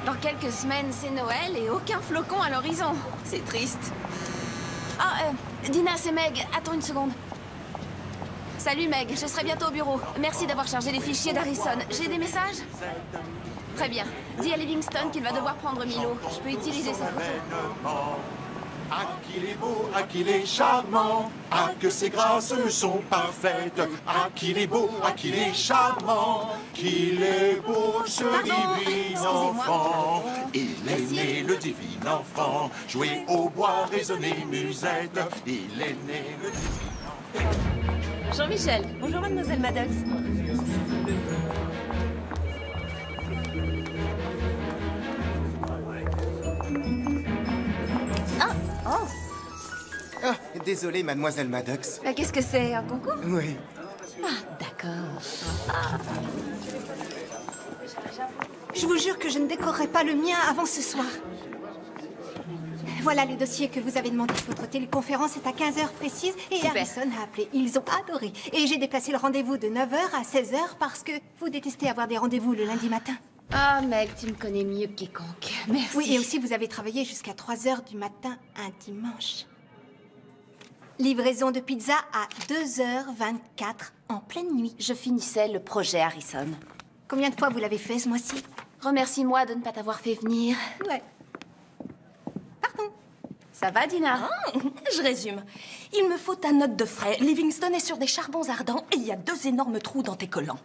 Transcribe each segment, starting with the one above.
Dans quelques semaines, c'est Noël et aucun flocon à l'horizon. C'est triste. Ah, Dina, c'est Meg. Attends une seconde. Salut Meg, je serai bientôt au bureau. Merci d'avoir chargé les fichiers d'Harrison. J'ai des messages? Très bien. Dis à Livingston qu'il va devoir prendre Milo. Je peux utiliser sa photo. Ah, qu'il est beau, ah, qu'il est charmant, ah, que ses grâces me sont parfaites, ah, qu'il est beau, ah, qu'il est charmant, qu'il est beau ce divin enfant. Il est né le divin enfant, jouer au bois, résonner musette, il est né le divin enfant. Jean-Michel. Bonjour, mademoiselle Maddox. Ah, désolé, mademoiselle Maddox. Qu'est-ce que c'est, un concours? Oui. D'accord. Je vous jure que je ne décorerai pas le mien avant ce soir. Voilà le dossier que vous avez demandé. Votre téléconférence est à 15h précise et Super. Harrison a appelé. Ils ont adoré. Et j'ai déplacé le rendez-vous de 9h à 16h parce que vous détestez avoir des rendez-vous le lundi matin. Ah, Meg, tu me connais mieux que quiconque. Merci. Oui, et aussi vous avez travaillé jusqu'à 3h du matin un dimanche. Livraison de pizza à 2h24 en pleine nuit. Je finissais le projet Harrison. Combien de fois vous l'avez fait ce mois-ci? Remercie-moi de ne pas t'avoir fait venir. Ouais. Pardon. Ça va, Dina? Je résume. Il me faut ta note de frais. Livingston est sur des charbons ardents et il y a 2 énormes trous dans tes collants.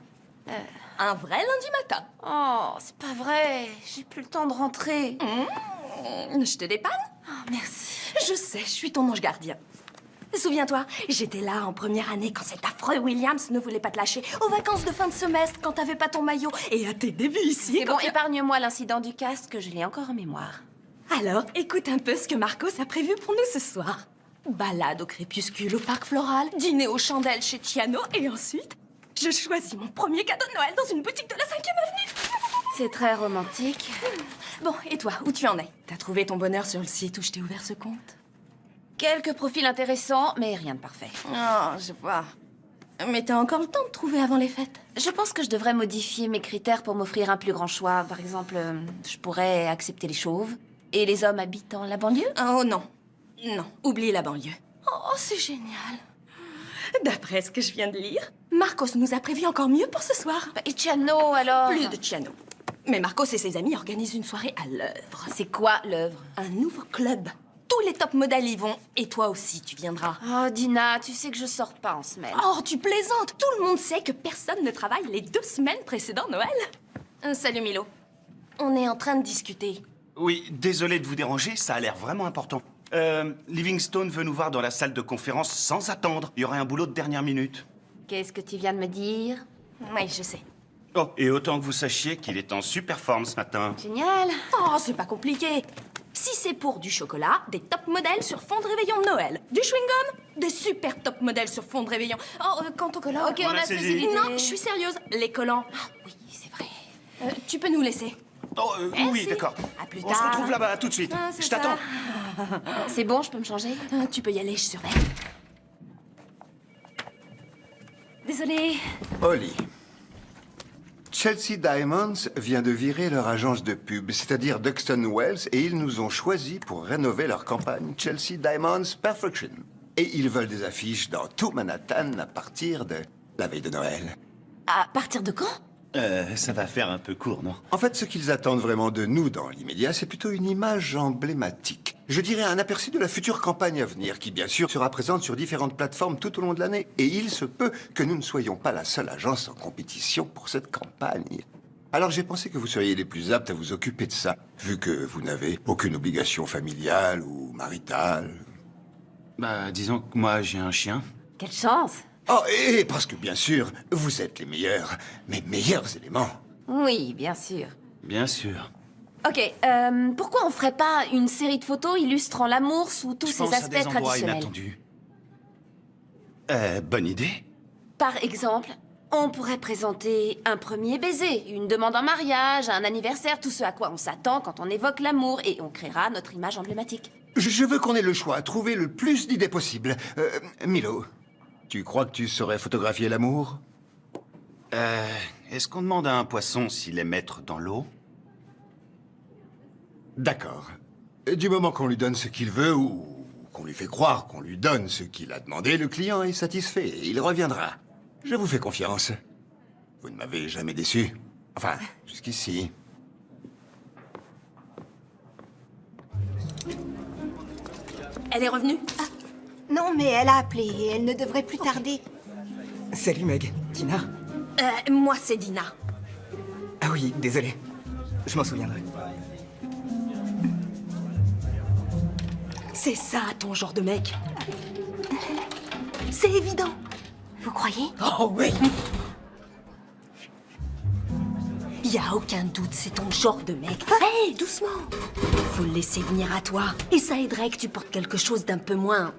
Un vrai lundi matin. Oh, c'est pas vrai. J'ai plus le temps de rentrer. Je te dépanne? Oh, merci. Je sais, je suis ton ange gardien. Souviens-toi, j'étais là en première année quand cet affreux Williams ne voulait pas te lâcher, aux vacances de fin de semestre quand t'avais pas ton maillot, et à tes débuts ici. C'est bon, épargne-moi l'incident du casque, que je l'ai encore en mémoire. Alors, écoute un peu ce que Marcos a prévu pour nous ce soir. Balade au crépuscule au parc floral, dîner aux chandelles chez Ciano, et ensuite, je choisis mon premier cadeau de Noël dans une boutique de la 5e avenue. C'est très romantique. Bon, et toi, où tu en es? T'as trouvé ton bonheur sur le site où je t'ai ouvert ce compte? Quelques profils intéressants, mais rien de parfait. Oh, je vois. Mais t'as encore le temps de trouver avant les fêtes. Je pense que je devrais modifier mes critères pour m'offrir un plus grand choix. Par exemple, je pourrais accepter les chauves et les hommes habitant la banlieue. Oh non. Non, oublie la banlieue. Oh, c'est génial. D'après ce que je viens de lire, Marcos nous a prévu encore mieux pour ce soir. Et Ciano, alors? Plus de Ciano. Mais Marcos et ses amis organisent une soirée à l'œuvre. C'est quoi, l'œuvre? Un nouveau club. Tous les top modèles y vont. Et toi aussi, tu viendras. Oh, Dina, tu sais que je sors pas en semaine. Oh, tu plaisantes. Tout le monde sait que personne ne travaille les 2 semaines précédant Noël. Salut, Milo. On est en train de discuter. Oui, désolé de vous déranger, ça a l'air vraiment important. Livingstone veut nous voir dans la salle de conférence sans attendre. Il y aurait un boulot de dernière minute. Qu'est-ce que tu viens de me dire? Oui, je sais. Oh, et autant que vous sachiez qu'il est en super forme ce matin. Génial. Oh, c'est pas compliqué. Si c'est pour du chocolat, des top modèles sur fond de réveillon de Noël. Du chewing-gum, des super top modèles sur fond de réveillon. Oh, quant au collant... Ok, on a saisi l'idée. Non, je suis sérieuse. Les collants. Ah oui, c'est vrai. Tu peux nous laisser. Oh, oui, Merci. d'accord. À plus On tard. se retrouve là-bas tout de suite. C'est Je t'attends. C'est bon, je peux me changer? Tu peux y aller, je surveille. Désolée. Holly. Chelsea Diamonds vient de virer leur agence de pub, c'est-à-dire Duxton Wells, et ils nous ont choisis pour rénover leur campagne Chelsea Diamonds Perfection. Et ils veulent des affiches dans tout Manhattan à partir de la veille de Noël. À partir de quand? Ça va faire un peu court, non? En fait, ce qu'ils attendent vraiment de nous dans l'immédiat, c'est plutôt une image emblématique. Je dirais un aperçu de la future campagne à venir, qui bien sûr sera présente sur différentes plateformes tout au long de l'année. Et il se peut que nous ne soyons pas la seule agence en compétition pour cette campagne. Alors j'ai pensé que vous seriez les plus aptes à vous occuper de ça, vu que vous n'avez aucune obligation familiale ou maritale. Bah, disons que moi, j'ai un chien. Quelle chance. Oh, et parce que bien sûr, vous êtes les meilleurs, mes meilleurs éléments. Oui, bien sûr. Bien sûr. Ok, pourquoi on ferait pas une série de photos illustrant l'amour sous tous Je ses pense à aspects des endroits traditionnels? inattendus. Bonne idée. Par exemple, on pourrait présenter un premier baiser, une demande en mariage, un anniversaire, tout ce à quoi on s'attend quand on évoque l'amour, et on créera notre image emblématique. Je veux qu'on ait le choix, trouver le plus d'idées possibles. Milo, tu crois que tu saurais photographier l'amour? Est-ce qu'on demande à un poisson s'il est maître dans l'eau? D'accord. Du moment qu'on lui donne ce qu'il veut ou qu'on lui fait croire qu'on lui donne ce qu'il a demandé, le client est satisfait et il reviendra. Je vous fais confiance. Vous ne m'avez jamais déçu. Enfin, jusqu'ici. Elle est revenue? Non, mais elle a appelé et elle ne devrait plus tarder. Salut Meg, Tina. Moi, c'est Dina. Ah oui, désolé. Je m'en souviendrai. C'est ça, ton genre de mec. C'est évident. Vous croyez? Oh oui. Y a aucun doute, c'est ton genre de mec. Hé, doucement. Faut le laisser venir à toi. Et ça aiderait que tu portes quelque chose d'un peu moins...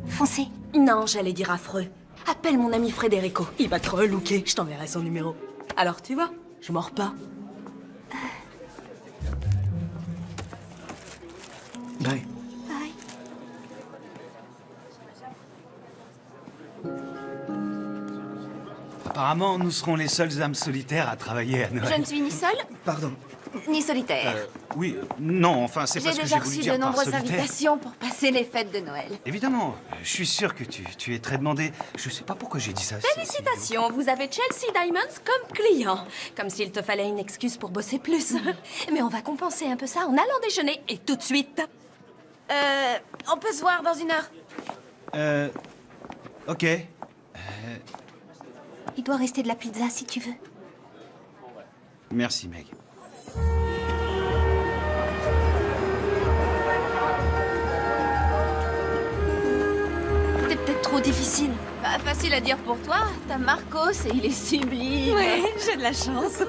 Foncez. Non, j'allais dire affreux. Appelle mon ami Federico. Il va te relooker. Je t'enverrai son numéro. Alors, tu vois, je mords pas. Bye. Bye. Apparemment, nous serons les seules âmes solitaires à travailler à Noël. Je ne suis ni seule, Pardon. ni solitaire. Oui, non, enfin, c'est J'ai parce que déjà j'ai voulu reçu dire de par nombreuses solitaire. invitations pour passer les fêtes de Noël. Évidemment, je suis sûr que tu es très demandé. Je sais pas pourquoi j'ai dit ça. Félicitations, vous avez Chelsea Diamonds comme client. Comme s'il te fallait une excuse pour bosser plus. Mais on va compenser un peu ça en allant déjeuner et tout de suite. On peut se voir dans 1 heure. Ok. Il doit rester de la pizza si tu veux. Merci, Meg. C'était peut-être trop difficile. Pas facile à dire pour toi. T'as Marcos et il est sublime. Ouais, j'ai de la chance.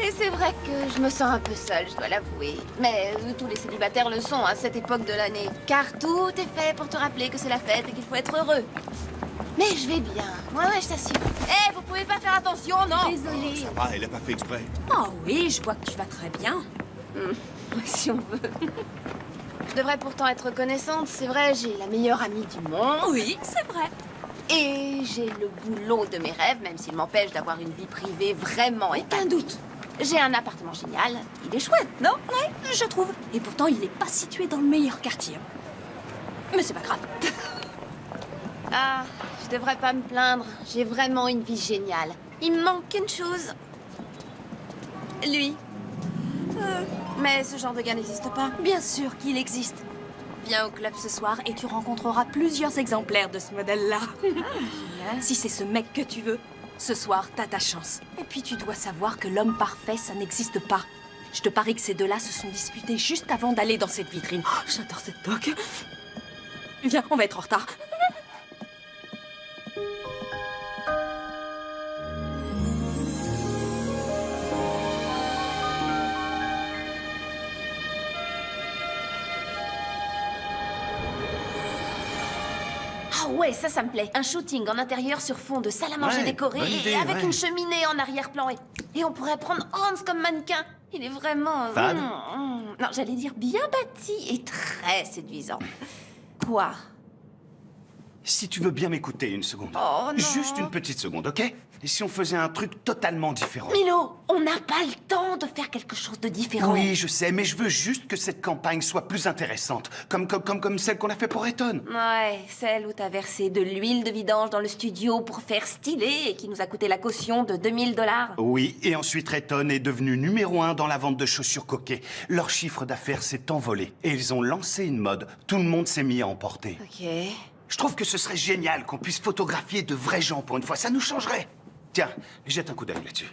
Et c'est vrai que je me sens un peu seule, je dois l'avouer. Mais tous les célibataires le sont à cette époque de l'année. Car tout est fait pour te rappeler que c'est la fête et qu'il faut être heureux. Mais je vais bien. Ouais, je t'assure. Vous pouvez pas faire attention, non? Désolée. Ah, elle a pas fait exprès. Oh oui, je vois que tu vas très bien. Si on veut. Je devrais pourtant être reconnaissante, c'est vrai, j'ai la meilleure amie du monde. Oui, c'est vrai. Et j'ai le boulot de mes rêves, même s'il m'empêche d'avoir une vie privée vraiment Aucun doute. J'ai un appartement génial, il est chouette, non? Ouais, je trouve. Et pourtant, il n'est pas situé dans le meilleur quartier. Mais c'est pas grave. Ah, je devrais pas me plaindre, j'ai vraiment une vie géniale. Il me manque qu'une chose. Lui. Mais ce genre de gars n'existe pas. Bien sûr qu'il existe. Viens au club ce soir et tu rencontreras plusieurs exemplaires de ce modèle-là. Si c'est ce mec que tu veux, ce soir, t'as ta chance. Et puis tu dois savoir que l'homme parfait, ça n'existe pas. Je te parie que ces deux-là se sont disputés juste avant d'aller dans cette vitrine. Oh, j'adore cette toque. Viens, on va être en retard. Ah ouais, ça me plaît. Un shooting en intérieur sur fond de salle à manger Ouais, décorée bonne idée, et avec ouais. une cheminée en arrière-plan. Et on pourrait prendre Hans comme mannequin. Il est vraiment... Fade. Non, j'allais dire bien bâti et très séduisant. Quoi? Si tu veux bien m'écouter une seconde. Oh, non. Juste une petite seconde, ok? Et si on faisait un truc totalement différent? Milo, on n'a pas le temps de faire quelque chose de différent. Oui, je sais, mais je veux juste que cette campagne soit plus intéressante. Comme celle qu'on a fait pour Eton. Ouais, celle où t'as versé de l'huile de vidange dans le studio pour faire stylé et qui nous a coûté la caution de 2000 $. Oui, et ensuite Eton est devenu numéro 1 dans la vente de chaussures coquées. Leur chiffre d'affaires s'est envolé. Et ils ont lancé une mode. Tout le monde s'est mis à en porter. Ok. Je trouve que ce serait génial qu'on puisse photographier de vrais gens pour une fois. Ça nous changerait. Tiens, jette un coup d'œil là-dessus.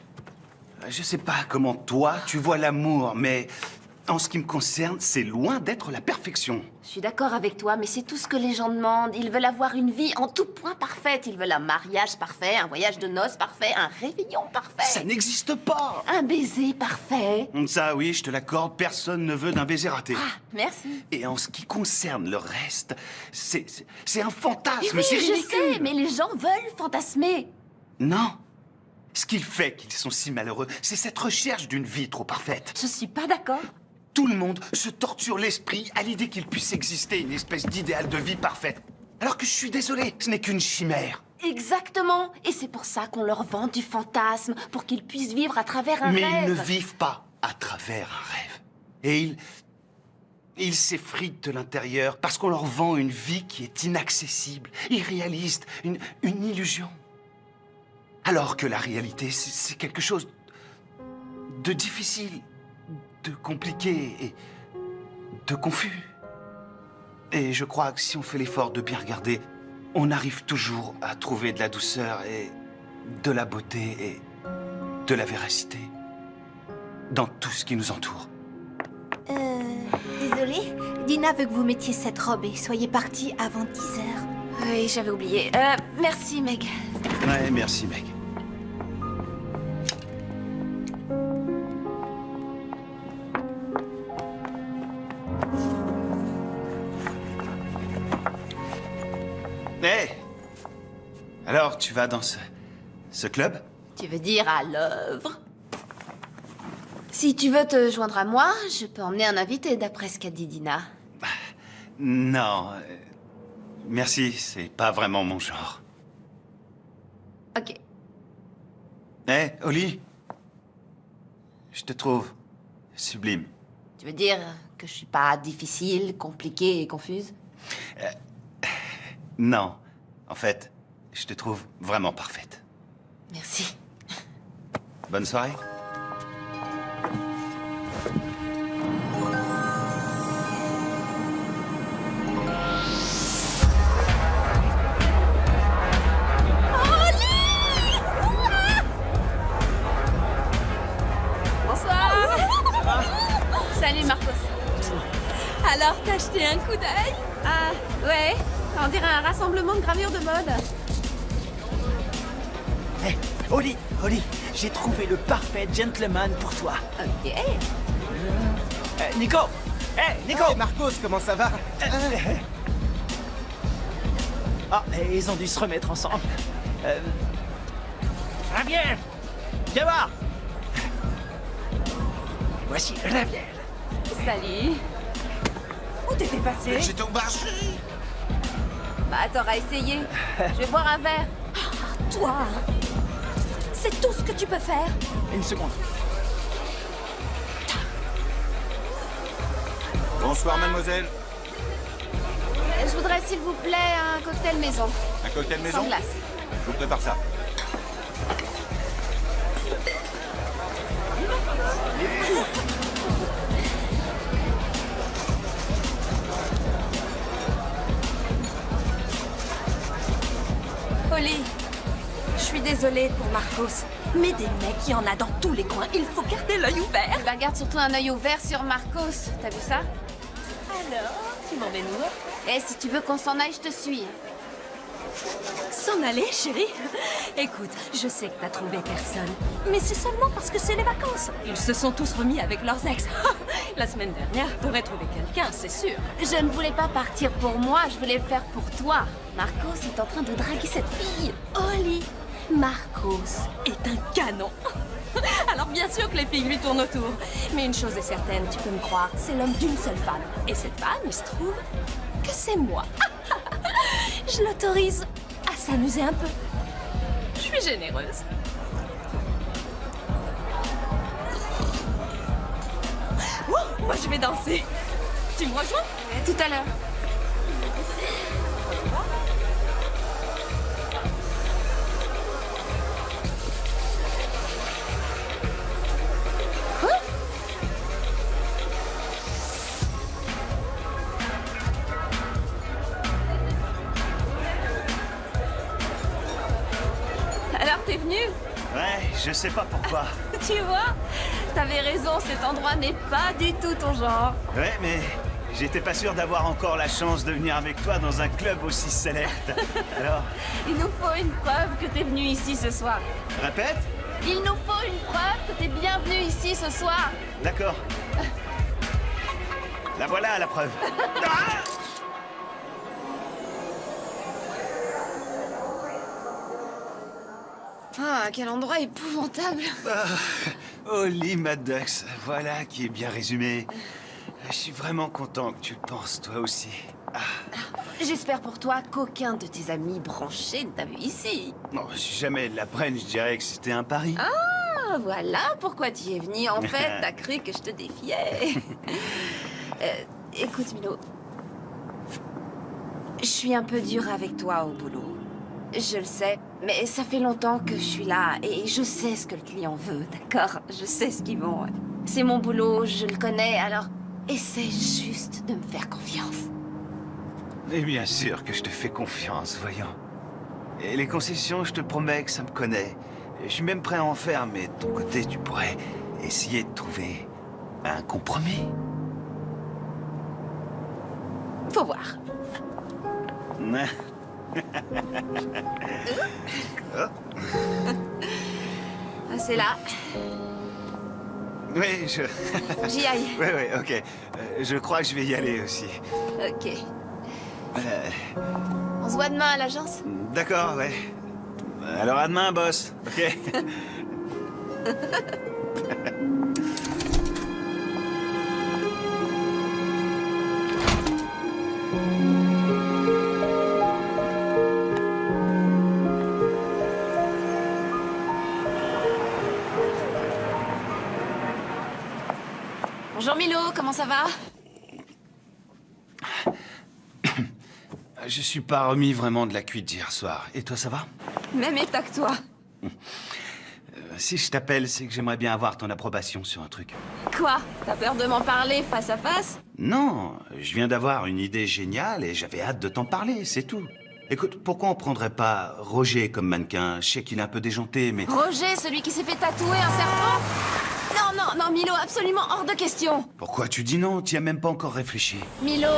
Je sais pas comment toi, tu vois l'amour, mais En ce qui me concerne, c'est loin d'être la perfection. Je suis d'accord avec toi, mais c'est tout ce que les gens demandent. Ils veulent avoir une vie en tout point parfaite. Ils veulent un mariage parfait, un voyage de noces parfait, un réveillon parfait. Ça n'existe pas. Un baiser parfait. Ça, oui, je te l'accorde, personne ne veut d'un baiser raté. Ah, merci. Et en ce qui concerne le reste, c'est un fantasme, Oui, c'est je ridicule. sais, mais les gens veulent fantasmer. Non. Ce qui fait qu'ils sont si malheureux, c'est cette recherche d'une vie trop parfaite. Je suis pas d'accord. Tout le monde se torture l'esprit à l'idée qu'il puisse exister une espèce d'idéal de vie parfaite. Alors que je suis désolé, ce n'est qu'une chimère. Exactement. Et c'est pour ça qu'on leur vend du fantasme, pour qu'ils puissent vivre à travers un Mais rêve. ils ne vivent pas à travers un rêve. Et ils s'effritent de l'intérieur parce qu'on leur vend une vie qui est inaccessible, irréaliste, une illusion. Alors que la réalité, c'est quelque chose de difficile, de compliqué et de confus. Et je crois que si on fait l'effort de bien regarder, on arrive toujours à trouver de la douceur et de la beauté et de la véracité dans tout ce qui nous entoure. Désolée, Dina veut que vous mettiez cette robe et soyez partis avant 10 heures. Oui, j'avais oublié. Merci, Meg. Ouais, merci, Meg. Hé! Alors, tu vas dans ce club? Tu veux dire à l'œuvre? Si tu veux te joindre à moi, je peux emmener un invité, d'après ce qu'a dit Dina. Non. Merci, c'est pas vraiment mon genre. Ok. Hé, Oli? Je te trouve sublime. Tu veux dire que je suis pas difficile, compliquée et confuse? Non. En fait, je te trouve vraiment parfaite. Merci. Bonne soirée. Bonsoir. Salut, Marcos. Alors, t'as jeté un coup d'œil? Ah, ouais. On dirait un rassemblement de gravures de mode. Hé, Oli, j'ai trouvé le parfait gentleman pour toi. Ok. Nico! Nico! Hey, Marcos, comment ça va? Ah, et ils ont dû se remettre ensemble. Ravière! Viens voir! Voici Ravière. Salut. Où t'étais passé? J'étais au marché. Bah, t'auras essayé. Je vais boire un verre. Toi, c'est tout ce que tu peux faire. Une seconde. Bonsoir, mademoiselle. Je voudrais, s'il vous plaît, un cocktail maison. Un cocktail maison? Sans glace. Je vous prépare ça. Oli, je suis désolée pour Marcos, mais des mecs, il y en a dans tous les coins. Il faut garder l'œil ouvert. Bah, garde surtout un œil ouvert sur Marcos. T'as vu ça? Alors, tu m'en mets où? Eh, si tu veux qu'on s'en aille, je te suis. S'en aller, chérie? Écoute, je sais que t'as trouvé personne, mais c'est seulement parce que c'est les vacances. Ils se sont tous remis avec leurs ex. La semaine dernière, t'aurais trouvé quelqu'un, c'est sûr. Je ne voulais pas partir pour moi, je voulais le faire pour toi. Marcos est en train de draguer cette fille. Oli, Marcos est un canon. Alors bien sûr que les filles lui tournent autour. Mais une chose est certaine, tu peux me croire, c'est l'homme d'une seule femme. Et cette femme, il se trouve que c'est moi. Je l'autorise à s'amuser un peu. Je suis généreuse. Oh, moi je vais danser. Tu me rejoins? Tout à l'heure. Alors, t'es venu? Ouais, je sais pas pourquoi. Tu vois? T'avais raison, cet endroit n'est pas du tout ton genre. Ouais, mais j'étais pas sûr d'avoir encore la chance de venir avec toi dans un club aussi select. Alors, Il nous faut une preuve que t'es venu ici ce soir. répète? Il nous faut une preuve que t'es bienvenu ici ce soir. D'accord. La voilà, la preuve. Ah! Ah, quel endroit épouvantable. Holly Maddox, voilà qui est bien résumé. Je suis vraiment content que tu le penses, toi aussi. J'espère pour toi qu'aucun de tes amis branchés ne t'a vu ici. Bon, si jamais ils l'apprennent, je dirais que c'était un pari. Ah, voilà pourquoi tu y es venu. En fait, t'as cru que je te défiais. Écoute, Milo. Je suis un peu dure avec toi au boulot. Je le sais, mais ça fait longtemps que je suis là et je sais ce que le client veut, d'accord? Je sais ce qu'ils vont. C'est mon boulot, je le connais, alors essaie juste de me faire confiance. Et bien sûr que je te fais confiance, voyons. Et les concessions, je te promets que ça me connaît. Et je suis même prêt à en faire, mais de ton côté, tu pourrais essayer de trouver un compromis. Faut voir. Ah, c'est là. Oui, J'y aille. Oui, ok. Je crois que je vais y aller aussi. Ok. On se voit demain à l'agence? D'accord, ouais. Alors à demain, boss. Ok. Bonjour Milo, comment ça va? Je suis pas remis vraiment de la cuite d'hier soir. Et toi, ça va? Même état que toi. Si je t'appelle, c'est que j'aimerais bien avoir ton approbation sur un truc. Quoi? T'as peur de m'en parler face à face? Non, je viens d'avoir une idée géniale et j'avais hâte de t'en parler, c'est tout. Écoute, pourquoi on prendrait pas Roger comme mannequin? Je sais qu'il est un peu déjanté, mais... Roger, celui qui s'est fait tatouer un serpent? Non, Milo, absolument hors de question. Pourquoi tu dis non? Tu as même pas encore réfléchi. Milo,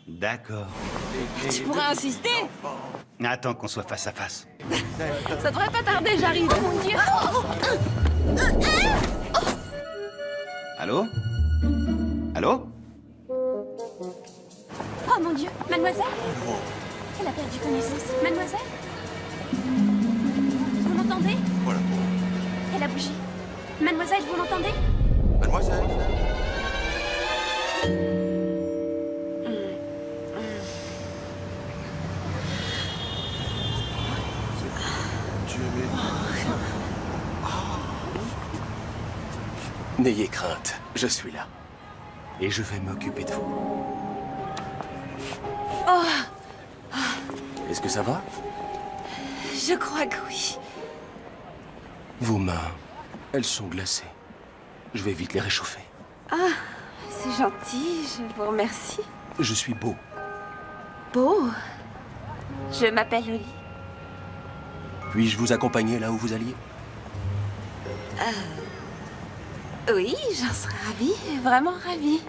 D'accord. tu pourrais insister? Attends qu'on soit face à face. Ça devrait pas tarder, j'arrive. Oh mon Dieu. Allô? Allô? Oh mon Dieu, mademoiselle? Elle a perdu connaissance. Mademoiselle? Vous m'entendez? Voilà. Elle a bougé. Mademoiselle, vous m'entendez? Mademoiselle. N'ayez crainte, je suis là. Et je vais m'occuper de vous. Est-ce que ça va? Je crois que oui. Vos mains, elles sont glacées. Je vais vite les réchauffer. C'est gentil, je vous remercie. Je suis beau. Beau. Je m'appelle Holly. Puis-je vous accompagner là où vous alliez? Oui, j'en serais ravie, vraiment ravie.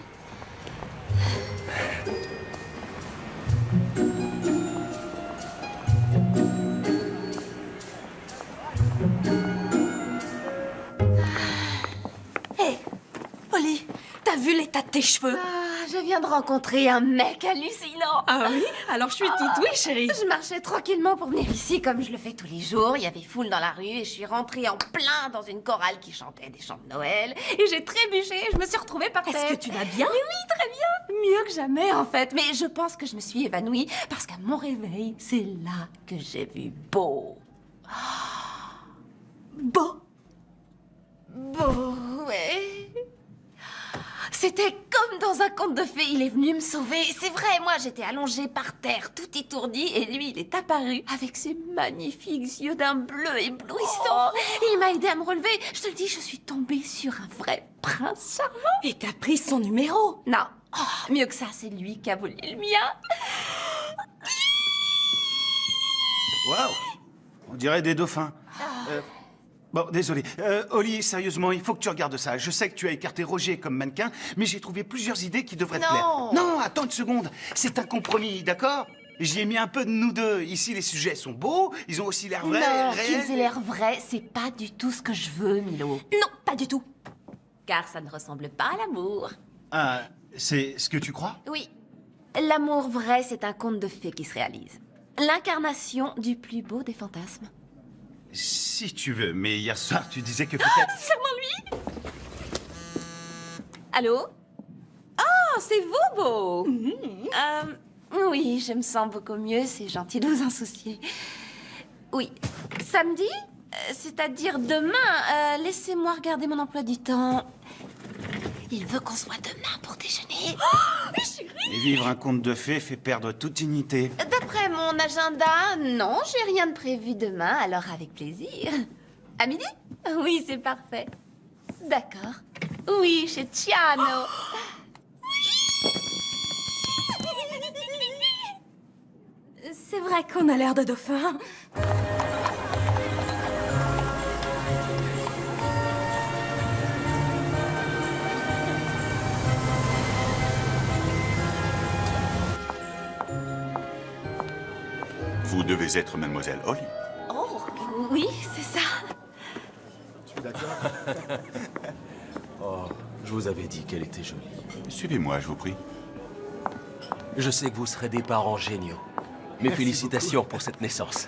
Hé, Holly, t'as vu l'état de tes cheveux? Je viens de rencontrer un mec hallucinant. Ah oui? Alors je suis toute oui, chérie. Je marchais tranquillement pour venir ici comme je le fais tous les jours. Il y avait foule dans la rue et je suis rentrée en plein dans une chorale qui chantait des chants de Noël. Et j'ai trébuché et je me suis retrouvée par terre. Est-ce que tu vas bien? Mais oui, très bien. Mieux que jamais, en fait. Mais je pense que je me suis évanouie parce qu'à mon réveil, c'est là que j'ai vu Beau. Beau? Beau, ouais. C'était comme dans un conte de fées, il est venu me sauver. C'est vrai, moi j'étais allongée par terre, tout étourdie, et lui il est apparu avec ses magnifiques yeux d'un bleu éblouissant. Et il m'a aidé à me relever. Je te le dis, je suis tombée sur un vrai prince charmant. Et t'as pris son numéro? Non, mieux que ça, c'est lui qui a volé le mien. Waouh! On dirait des dauphins. Bon, désolé. Holly, sérieusement, il faut que tu regardes ça. Je sais que tu as écarté Roger comme mannequin, mais j'ai trouvé plusieurs idées qui devraient te plaire. Non, attends une seconde. C'est un compromis, d'accord? J'y ai mis un peu de nous deux. Ici, les sujets sont beaux, ils ont aussi l'air vrais, Non, réels. qu'ils aient l'air vrais, c'est pas du tout ce que je veux, Milo. Non, pas du tout. Car ça ne ressemble pas à l'amour. Ah, c'est ce que tu crois? Oui. L'amour vrai, c'est un conte de fées qui se réalise. L'incarnation du plus beau des fantasmes. Si tu veux, mais hier soir, tu disais que peut-être... Sûrement lui. Allô? Oh, c'est vous, Beau. Oui, je me sens beaucoup mieux, c'est gentil de vous en soucier. Oui, samedi, c'est-à-dire demain, laissez-moi regarder mon emploi du temps. Il veut qu'on soit demain pour déjeuner. Oh, chérie! Et vivre un conte de fées fait perdre toute dignité. D'après mon agenda, non, j'ai rien de prévu demain, alors avec plaisir. À midi? Oui, c'est parfait. D'accord. Oui, chez Ciano. C'est vrai qu'on a l'air de dauphins. Vous devez être mademoiselle Holly. Oh, oui, c'est ça. Je suis d'accord. Oh, je vous avais dit qu'elle était jolie. Suivez-moi, je vous prie. Je sais que vous serez des parents géniaux. Mes félicitations pour cette naissance.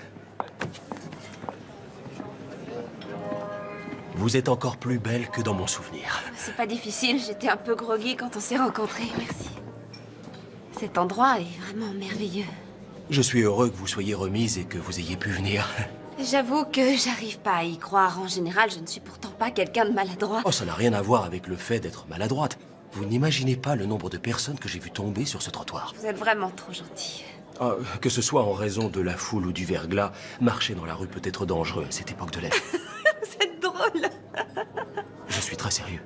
Vous êtes encore plus belle que dans mon souvenir. C'est pas difficile, j'étais un peu groggy quand on s'est rencontrés, merci. Cet endroit est vraiment merveilleux. Je suis heureux que vous soyez remise et que vous ayez pu venir. J'avoue que j'arrive pas à y croire. En général, je ne suis pourtant pas quelqu'un de maladroit. Oh, ça n'a rien à voir avec le fait d'être maladroite. Vous n'imaginez pas le nombre de personnes que j'ai vues tomber sur ce trottoir. Vous êtes vraiment trop gentil. Ah, que ce soit en raison de la foule ou du verglas, marcher dans la rue peut être dangereux à cette époque de l'année. Vous êtes drôle. Je suis très sérieux.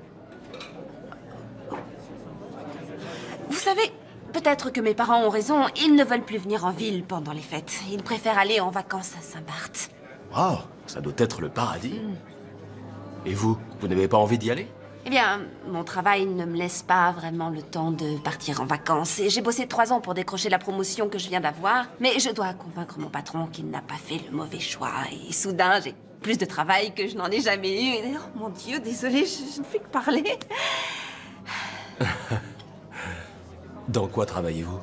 Vous savez, peut-être que mes parents ont raison. Ils ne veulent plus venir en ville pendant les fêtes. Ils préfèrent aller en vacances à Saint-Barth. Wow, ça doit être le paradis. Et vous, vous n'avez pas envie d'y aller? Eh bien, mon travail ne me laisse pas vraiment le temps de partir en vacances. Et j'ai bossé 3 ans pour décrocher la promotion que je viens d'avoir. Mais je dois convaincre mon patron qu'il n'a pas fait le mauvais choix. Et soudain, j'ai plus de travail que je n'en ai jamais eu. Et, oh mon Dieu, désolée, je ne fais que parler. Dans quoi travaillez-vous?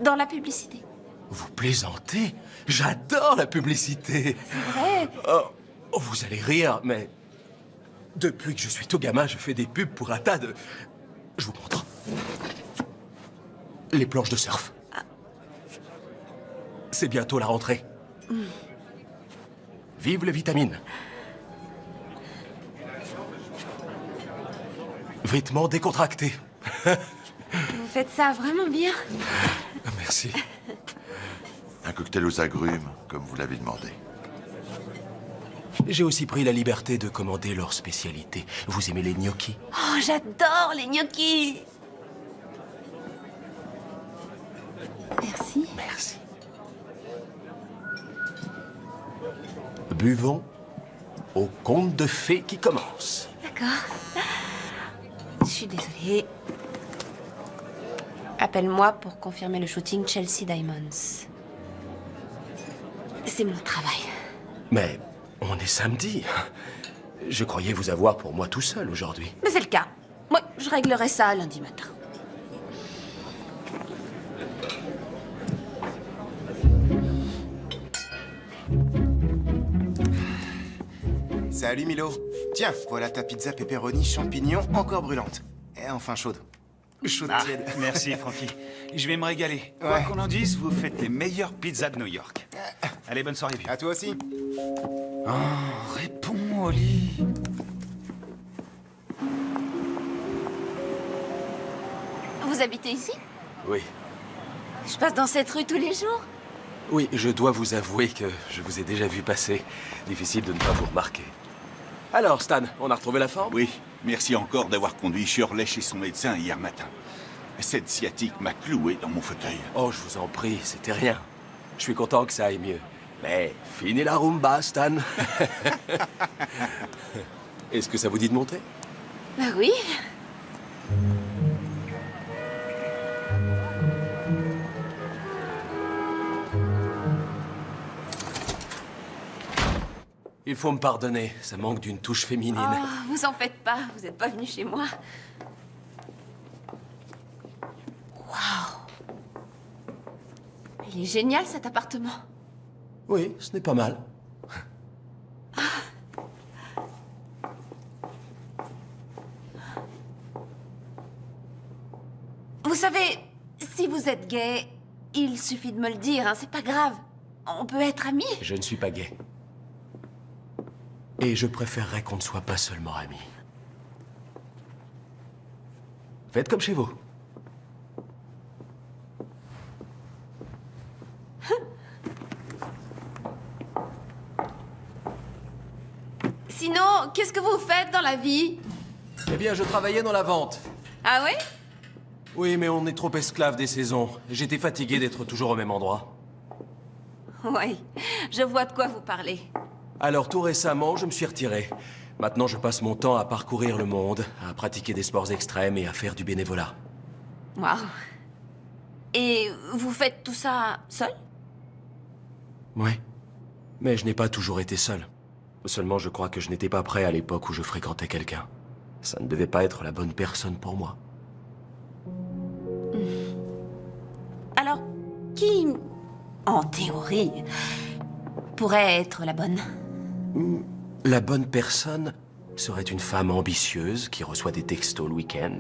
Dans la publicité. Vous plaisantez? J'adore la publicité. C'est vrai. Oh, vous allez rire, mais... Depuis que je suis tout gamin, je fais des pubs pour un tas de... Je vous montre. Les planches de surf. C'est bientôt la rentrée. Vive les vitamines. Vêtements décontractés. Vous faites ça vraiment bien. Merci. Un cocktail aux agrumes, comme vous l'avez demandé. J'ai aussi pris la liberté de commander leur spécialité. Vous aimez les gnocchis? Oh, j'adore les gnocchis. Merci. Merci. Buvons au conte de fées qui commence. D'accord. Je suis désolée. Appelle-moi pour confirmer le shooting Chelsea Diamonds. C'est mon travail. Mais on est samedi. Je croyais vous avoir pour moi tout seul aujourd'hui. Mais c'est le cas. Moi, je réglerai ça lundi matin. Salut Milo. Tiens, voilà ta pizza pepperoni champignon encore brûlante. Et enfin chaude. Chaude tiède. Merci, Francky. Je vais me régaler. Quoi qu'on en dise, vous faites les meilleures pizzas de New York. Allez, bonne soirée, vieux. À toi aussi. Oh, réponds, Holly. Vous habitez ici? Oui. Je passe dans cette rue tous les jours? Oui, je dois vous avouer que je vous ai déjà vu passer. Difficile de ne pas vous remarquer. Alors, Stan, on a retrouvé la forme? Oui, merci encore d'avoir conduit Shirley chez son médecin hier matin. Cette sciatique m'a cloué dans mon fauteuil. Oh, je vous en prie, c'était rien. Je suis content que ça aille mieux. Mais fini la rumba, Stan. Est-ce que ça vous dit de monter? Bah oui. Il faut me pardonner, ça manque d'une touche féminine. Oh, vous en faites pas, vous n'êtes pas venu chez moi. Waouh. Il est génial cet appartement. Oui, ce n'est pas mal. Vous savez, si vous êtes gay, il suffit de me le dire, hein, c'est pas grave. On peut être amis. Je ne suis pas gay. Et je préférerais qu'on ne soit pas seulement amis. Faites comme chez vous. Sinon, qu'est-ce que vous faites dans la vie? Eh bien, je travaillais dans la vente. Ah ouais? Oui, mais on est trop esclave des saisons. J'étais fatigué d'être toujours au même endroit. Oui, je vois de quoi vous parlez. Alors, tout récemment, je me suis retiré. Maintenant, je passe mon temps à parcourir le monde, à pratiquer des sports extrêmes et à faire du bénévolat. Waouh. Et vous faites tout ça seul? Oui. Mais je n'ai pas toujours été seul. Seulement, je crois que je n'étais pas prêt à l'époque où je fréquentais quelqu'un. Ça ne devait pas être la bonne personne pour moi. Alors, qui, en théorie, pourrait être la bonne? La bonne personne serait une femme ambitieuse qui reçoit des textos le week-end.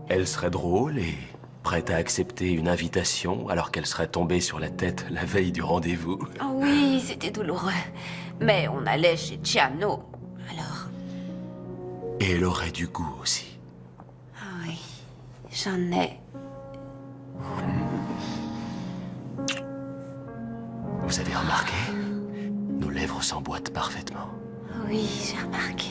Elle serait drôle et prête à accepter une invitation alors qu'elle serait tombée sur la tête la veille du rendez-vous. Oh oui, c'était douloureux. Mais on allait chez Chiano, alors... Et elle aurait du goût aussi. Ah oui, j'en ai. Vous avez remarqué? Nos lèvres s'emboîtent parfaitement. Oui, j'ai remarqué.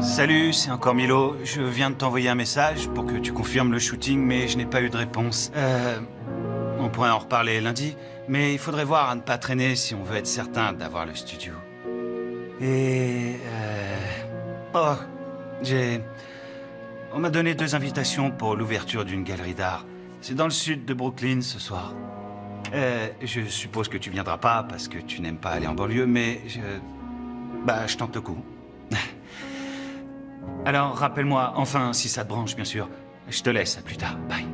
Salut, c'est encore Milo. Je viens de t'envoyer un message pour que tu confirmes le shooting, mais je n'ai pas eu de réponse. On pourrait en reparler lundi, mais il faudrait voir à ne pas traîner si on veut être certain d'avoir le studio. Et... Oh, on m'a donné 2 invitations pour l'ouverture d'une galerie d'art. C'est dans le sud de Brooklyn ce soir. Je suppose que tu viendras pas parce que tu n'aimes pas aller en banlieue, mais je tente le coup. Alors, rappelle-moi, enfin, si ça te branche, bien sûr. Je te laisse, à plus tard. Bye.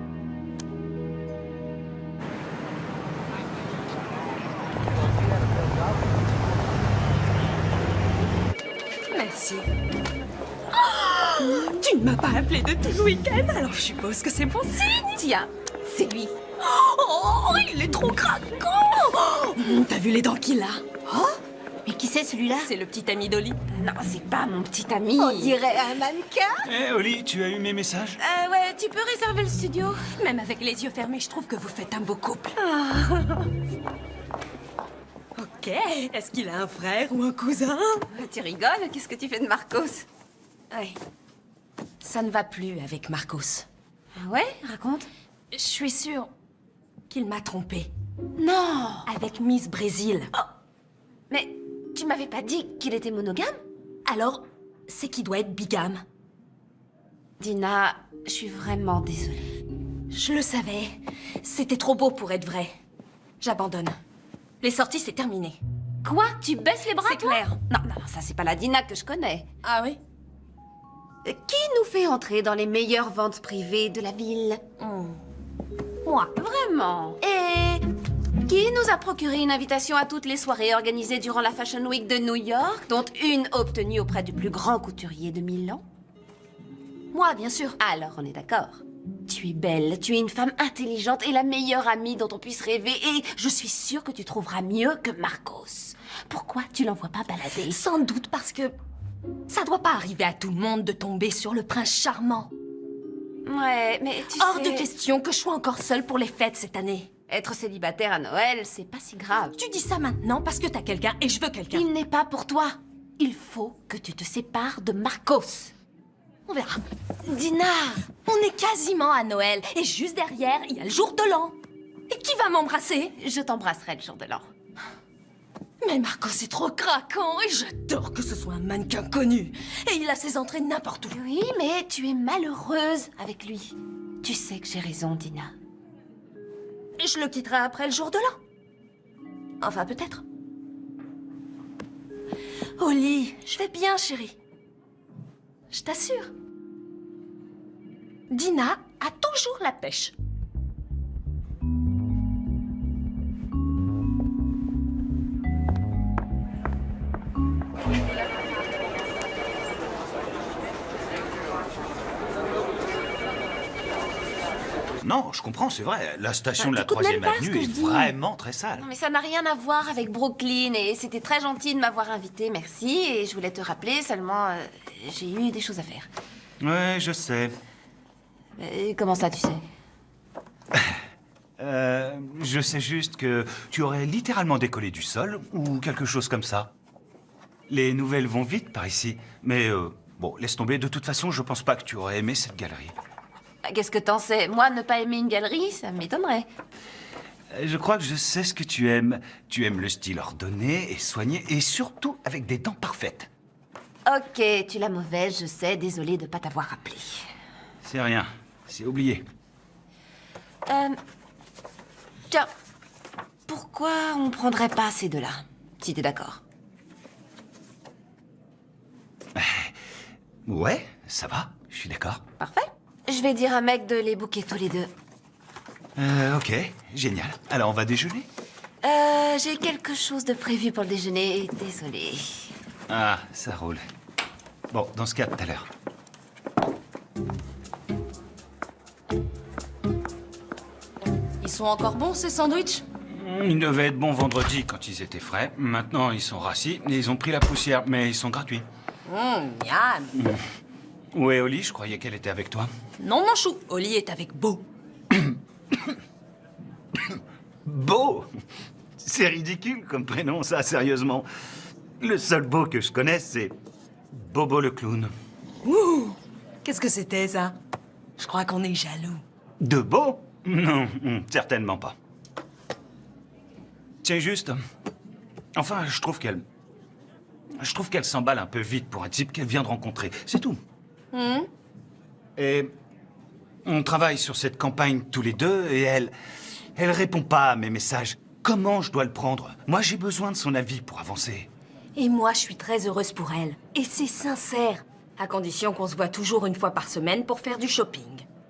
Merci. Oh, tu ne m'as pas appelé de tout le week-end, alors je suppose que c'est bon signe. Tiens, c'est lui. Oh, il est trop craquant. T'as vu les dents qu'il a? Oh, mais qui c'est celui-là? C'est le petit ami d'Oli. Non, c'est pas mon petit ami. On dirait un mannequin. Hé, Oli, tu as eu mes messages? Ouais, tu peux réserver le studio? Même avec les yeux fermés, je trouve que vous faites un beau couple. Ok, est-ce qu'il a un frère ou un cousin? Tu rigoles? Qu'est-ce que tu fais de Marcos? Ouais. Ça ne va plus avec Marcos. Ah ouais? Raconte. Je suis sûre qu'il m'a trompée. Non! Avec Miss Brésil. Oh. Mais tu m'avais pas dit qu'il était monogame? Alors, c'est qu'il doit être bigame. Dina, je suis vraiment désolée. Je le savais. C'était trop beau pour être vrai. J'abandonne. Les sorties, c'est terminé. Quoi? Tu baisses les bras, C'est toi? clair. Non, ça c'est pas la Dina que je connais. Ah oui? Qui nous fait entrer dans les meilleures ventes privées de la ville? Moi. Vraiment? Et qui nous a procuré une invitation à toutes les soirées organisées durant la Fashion Week de New York, dont une obtenue auprès du plus grand couturier de Milan? Moi, bien sûr. Alors, on est d'accord. Tu es belle, tu es une femme intelligente et la meilleure amie dont on puisse rêver, et je suis sûre que tu trouveras mieux que Marcos. Pourquoi tu l'envoies pas balader? Sans doute parce que ça doit pas arriver à tout le monde de tomber sur le prince charmant. Ouais, mais tu Hors sais... de question que je sois encore seule pour les fêtes cette année. Être célibataire à Noël, c'est pas si grave. Tu dis ça maintenant parce que t'as quelqu'un et je veux quelqu'un. Il n'est pas pour toi. Il faut que tu te sépares de Marcos. On verra. Dina! On est quasiment à Noël et juste derrière, il y a le jour de l'an. Et qui va m'embrasser? Je t'embrasserai le jour de l'an. Mais Marcos est trop craquant et j'adore que ce soit un mannequin connu. Et il a ses entrées n'importe où. Oui, mais tu es malheureuse avec lui. Tu sais que j'ai raison, Dina. Je le quitterai après le jour de l'an. Enfin, peut-être. Oli, je vais bien, chérie. Je t'assure. Dina a toujours la pêche. Non, je comprends, c'est vrai. La station de la t'écoutes même 3e pas ce avenue que est je dis. vraiment très sale. Non, mais ça n'a rien à voir avec Brooklyn et c'était très gentil de m'avoir invité, merci. Et je voulais te rappeler, seulement j'ai eu des choses à faire. Ouais, je sais. Comment ça, tu sais? Je sais juste que tu aurais littéralement décollé du sol ou quelque chose comme ça. Les nouvelles vont vite par ici. Mais bon, laisse tomber. De toute façon, je pense pas que tu aurais aimé cette galerie. Qu'est-ce que t'en sais? Moi, ne pas aimer une galerie, ça m'étonnerait. Je crois que je sais ce que tu aimes. Tu aimes le style ordonné et soigné et surtout avec des dents parfaites. Ok, tu l'as mauvaise, je sais. Désolée de pas t'avoir rappelé. C'est rien. C'est oublié. Tiens, pourquoi on prendrait pas ces deux-là, si t'es d'accord? Ouais, ça va. Je suis d'accord. Parfait. Je vais dire à mec de les booker tous les deux. Ok, génial. Alors, on va déjeuner? J'ai quelque chose de prévu pour le déjeuner. Désolée. Ah, ça roule. Bon, dans ce cas, tout à l'heure. Ils sont encore bons, ces sandwichs? Ils devaient être bons vendredi quand ils étaient frais. Maintenant, ils sont rassis et ils ont pris la poussière, mais ils sont gratuits. Miam. Où est Oli? Je croyais qu'elle était avec toi. Non, mon chou, Oli est avec Beau. Beau? C'est ridicule comme prénom, ça, sérieusement. Le seul Beau que je connaisse, c'est Bobo le clown. Ouh, qu'est-ce que c'était, ça? Je crois qu'on est jaloux. De Beau? Non, certainement pas. Tiens, juste... Enfin, je trouve qu'elle s'emballe un peu vite pour un type qu'elle vient de rencontrer. C'est tout. Et on travaille sur cette campagne tous les deux et elle répond pas à mes messages. Comment je dois le prendre? Moi, j'ai besoin de son avis pour avancer. Et moi, je suis très heureuse pour elle. Et c'est sincère. À condition qu'on se voit toujours une fois par semaine pour faire du shopping.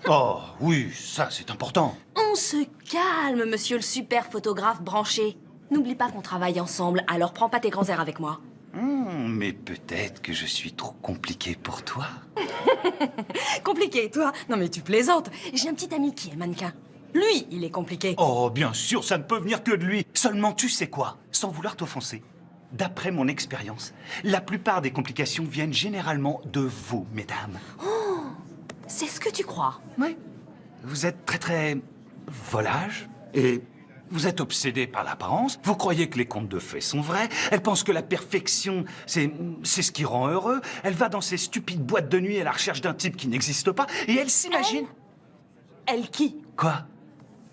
Oh, oui, ça, c'est important. On se calme, monsieur le super photographe branché. N'oublie pas qu'on travaille ensemble, alors prends pas tes grands airs avec moi. Mais peut-être que je suis trop compliqué pour toi. Compliqué, toi? Non mais tu plaisantes. J'ai un petit ami qui est mannequin. Lui, il est compliqué. Oh, bien sûr, ça ne peut venir que de lui. Seulement, tu sais quoi? Sans vouloir t'offenser. D'après mon expérience, la plupart des complications viennent généralement de vous, mesdames. Oh, c'est ce que tu crois? Oui. Vous êtes très volage et vous êtes obsédé par l'apparence. Vous croyez que les contes de fées sont vrais. Elle pense que la perfection, c'est ce qui rend heureux. Elle va dans ces stupides boîtes de nuit à la recherche d'un type qui n'existe pas et elle s'imagine... Elle qui? Quoi?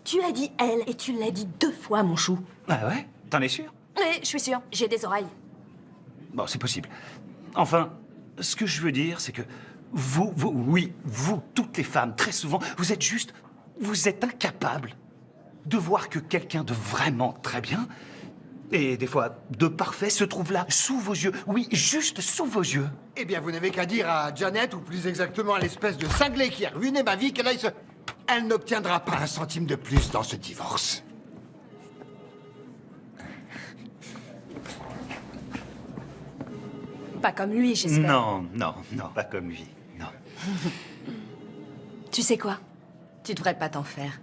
Tu as dit elle et tu l'as dit 2 fois, mon chou. Ah ouais? T'en es sûr? Oui, je suis sûre. J'ai des oreilles. Bon, c'est possible. Enfin, ce que je veux dire, c'est que vous, toutes les femmes, très souvent, vous êtes incapables de voir que quelqu'un de vraiment très bien, et des fois de parfait, se trouve là, sous vos yeux. Oui, juste sous vos yeux. Eh bien, vous n'avez qu'à dire à Janet, ou plus exactement à l'espèce de cinglé qui a ruiné ma vie, qu'elle aille se... Elle n'obtiendra pas un centime de plus dans ce divorce. Pas comme lui, j'espère. Non, pas comme lui, non. Tu sais quoi? Tu devrais pas t'en faire.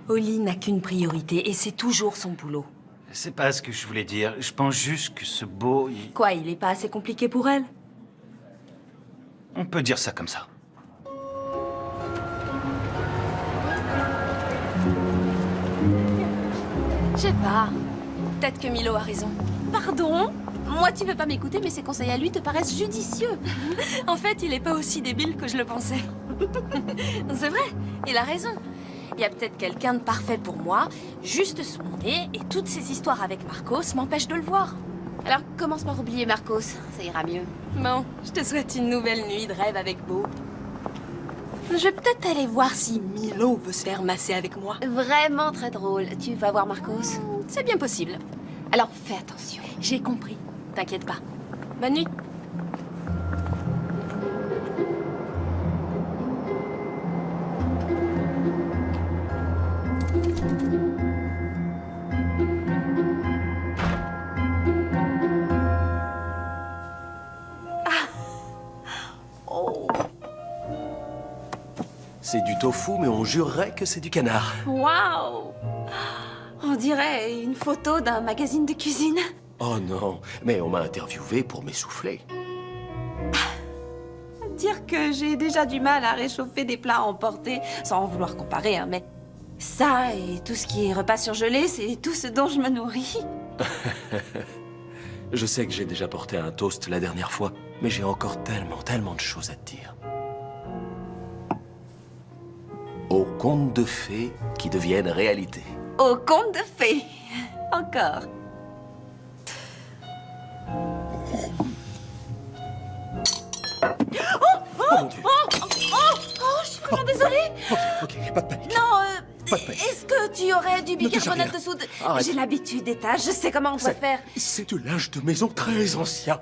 Oli n'a qu'une priorité et c'est toujours son boulot. C'est pas ce que je voulais dire. Je pense juste que ce beau... Quoi, il est pas assez compliqué pour elle? On peut dire ça comme ça. Je sais pas. Peut-être que Milo a raison. Pardon? Moi, tu veux pas m'écouter, mais ses conseils à lui te paraissent judicieux. En fait, il est pas aussi débile que je le pensais. C'est vrai, il a raison. Il y a peut-être quelqu'un de parfait pour moi, juste sous mon nez, et toutes ces histoires avec Marcos m'empêchent de le voir. Alors, commence par oublier Marcos, ça ira mieux. Bon, je te souhaite une nouvelle nuit de rêve avec Beau. Je vais peut-être aller voir si Milo veut se faire masser avec moi. Vraiment très drôle. Tu vas voir Marcos? C'est bien possible. Alors, fais attention. J'ai compris. T'inquiète pas. Bonne nuit. C'est du tofu, mais on jurerait que c'est du canard. Waouh! On dirait une photo d'un magazine de cuisine. Oh non, mais on m'a interviewé pour m'essouffler. Dire que j'ai déjà du mal à réchauffer des plats emportés, sans vouloir comparer, hein, mais ça et tout ce qui est repas surgelé, c'est tout ce dont je me nourris. Je sais que j'ai déjà porté un toast la dernière fois, mais j'ai encore tellement de choses à te dire. Aux contes de fées qui deviennent réalité. Au conte de fées. Encore. Oh mon Dieu. Je suis vraiment désolée. Ok, pas de panique. Non, Pas de panique. est-ce que tu aurais du Ne touche à bicarbonate rien. de soude? Arrête. J'ai l'habitude des tâches, je sais comment on doit faire. C'est du linge de maison très ancien.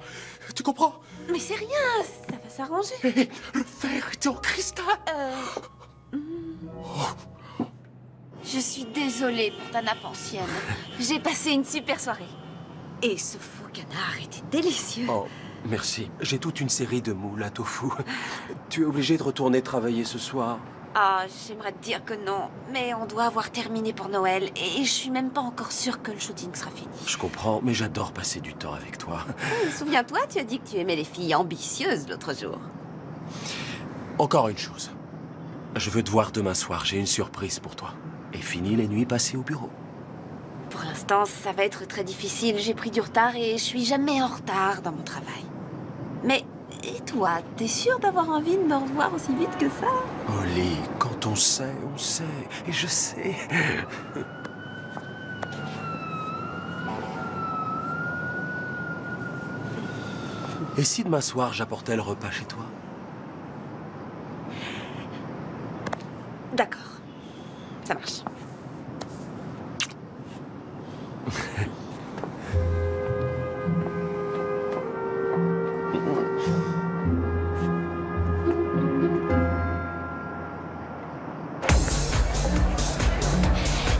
Tu comprends? Mais c'est rien, ça va s'arranger. Et le fer était en cristal. Je suis désolée pour ta nappe ancienne. J'ai passé une super soirée. Et ce faux canard était délicieux. Oh, merci. J'ai toute une série de moules à tofu. Tu es obligé de retourner travailler ce soir? Ah, j'aimerais te dire que non, mais on doit avoir terminé pour Noël et je suis même pas encore sûre que le shooting sera fini. Je comprends, mais j'adore passer du temps avec toi. Souviens-toi, tu as dit que tu aimais les filles ambitieuses l'autre jour. Encore une chose. Je veux te voir demain soir, j'ai une surprise pour toi. Et fini les nuits passées au bureau. Pour l'instant, ça va être très difficile. J'ai pris du retard et je suis jamais en retard dans mon travail. Mais, et toi, t'es sûre d'avoir envie de me revoir aussi vite que ça? Holly, quand on sait, on sait. Et je sais. Et si demain soir j'apportais le repas chez toi? D'accord. Ça marche.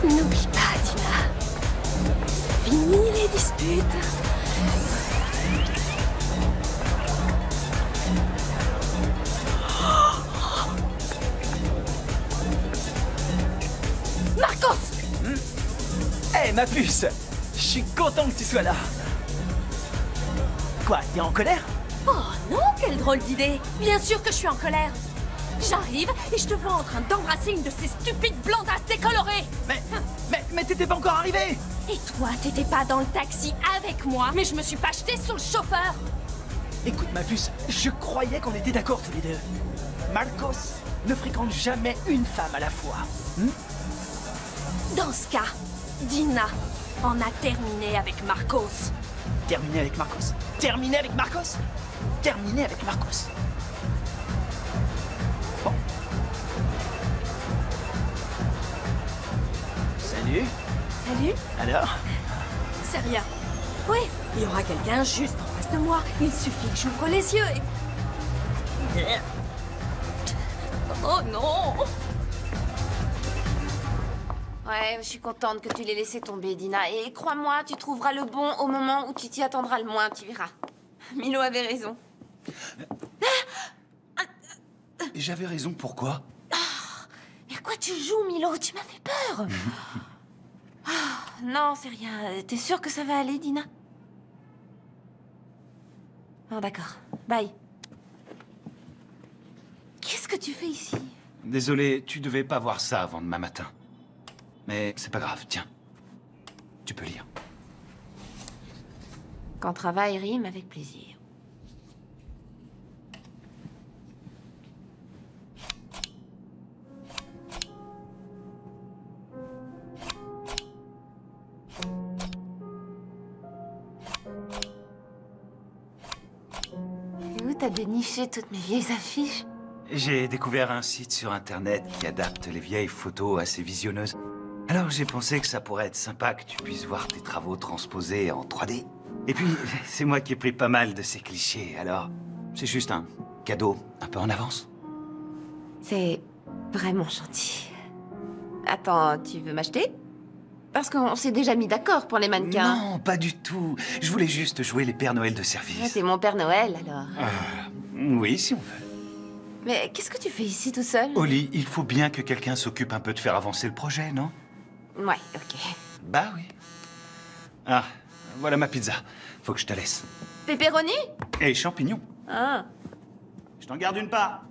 N'oublie pas, Dina. Fini les disputes. Marcos! Hé, ma puce! Je suis content que tu sois là. Quoi, t'es en colère? Oh non, quelle drôle d'idée! Bien sûr que je suis en colère. J'arrive et je te vois en train d'embrasser une de ces stupides blondasses décolorées. Mais t'étais pas encore arrivé! Et toi, t'étais pas dans le taxi avec moi, mais je me suis pas jetée sur le chauffeur. Écoute, ma puce, je croyais qu'on était d'accord tous les deux. Marcos ne fréquente jamais une femme à la fois. Dans ce cas, Dina en a terminé avec Marcos. Terminé avec Marcos? Terminé avec Marcos? Terminé avec Marcos? Bon. Salut. Salut. Alors? C'est rien. Oui, il y aura quelqu'un juste en face de moi. Il suffit que j'ouvre les yeux et... Oh non! Ouais, je suis contente que tu l'aies laissé tomber, Dina. Et crois-moi, tu trouveras le bon au moment où tu t'y attendras le moins, tu verras. Milo avait raison. J'avais raison, pourquoi? Mais à quoi tu joues, Milo? Tu m'as fait peur. Non, c'est rien. T'es sûre que ça va aller, Dina? Oh, d'accord. Bye. Qu'est-ce que tu fais ici? Désolé, tu devais pas voir ça avant demain matin. Mais c'est pas grave, tiens. Tu peux lire. Quand travail rime avec plaisir. Et où t'as déniché toutes mes vieilles affiches? J'ai découvert un site sur Internet qui adapte les vieilles photos assez visionneuses. Alors j'ai pensé que ça pourrait être sympa que tu puisses voir tes travaux transposés en 3D. Et puis, c'est moi qui ai pris pas mal de ces clichés, alors c'est juste un cadeau un peu en avance. C'est vraiment gentil. Attends, tu veux m'acheter? Parce qu'on s'est déjà mis d'accord pour les mannequins. Non, pas du tout. Je voulais juste jouer les Pères Noël de Ah, service. t'es mon Père Noël, alors. Oui, si on veut. Mais qu'est-ce que tu fais ici tout seul? Oli, il faut bien que quelqu'un s'occupe un peu de faire avancer le projet, non? Ouais, ok. Bah oui. Ah, voilà ma pizza. Faut que je te laisse. Pepperoni? Et champignons. Ah. Je t'en garde une part.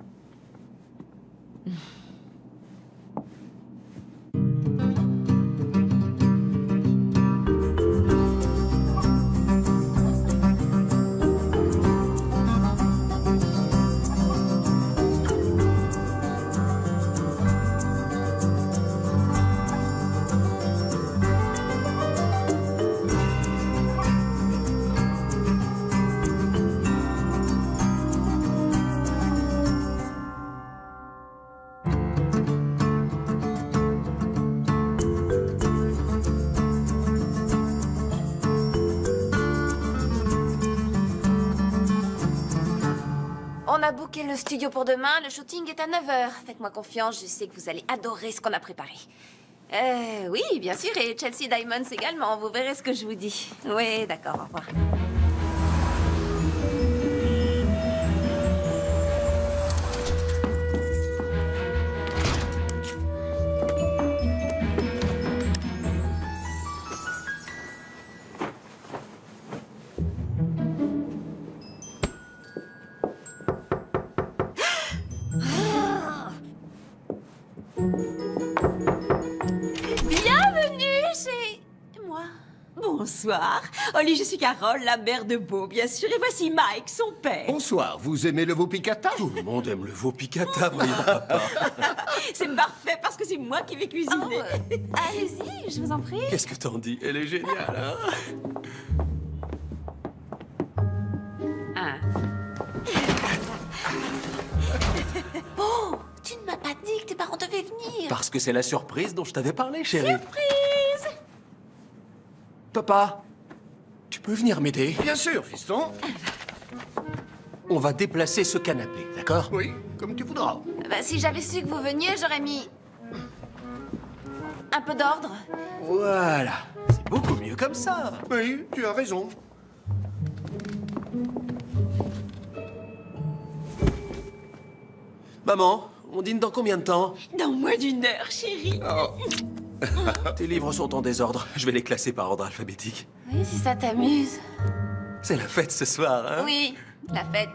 On a booké le studio pour demain, le shooting est à 9h. Faites-moi confiance, je sais que vous allez adorer ce qu'on a préparé. Oui, bien sûr, et Chelsea Diamonds également, vous verrez ce que je vous dis. Oui, d'accord, au revoir. Bienvenue chez moi. Bonsoir. Oli, je suis Carole, la mère de Beau, bien sûr. Et voici Mike, son père. Bonsoir, vous aimez le veau piccata? Tout le monde aime le veau piccata, voyons, papa. C'est parfait parce que c'est moi qui vais cuisiner. Allez-y, je vous en prie. Qu'est-ce que t'en dis? Elle est géniale, hein? Ah. Oh, tu ne m'as pas dit que tes parents devaient venir. Parce que c'est la surprise dont je t'avais parlé, chérie. Surprise! Papa, tu peux venir m'aider? Bien sûr, fiston. On va déplacer ce canapé, d'accord? Oui, comme tu voudras. Bah, si j'avais su que vous veniez, j'aurais mis un peu d'ordre. Voilà, c'est beaucoup mieux comme ça. Oui, tu as raison. Maman, on dîne dans combien de temps? Dans moins d'1 heure, chérie. Tes livres sont en désordre. Je vais les classer par ordre alphabétique. Oui, si ça t'amuse. C'est la fête ce soir, hein? Oui, la fête.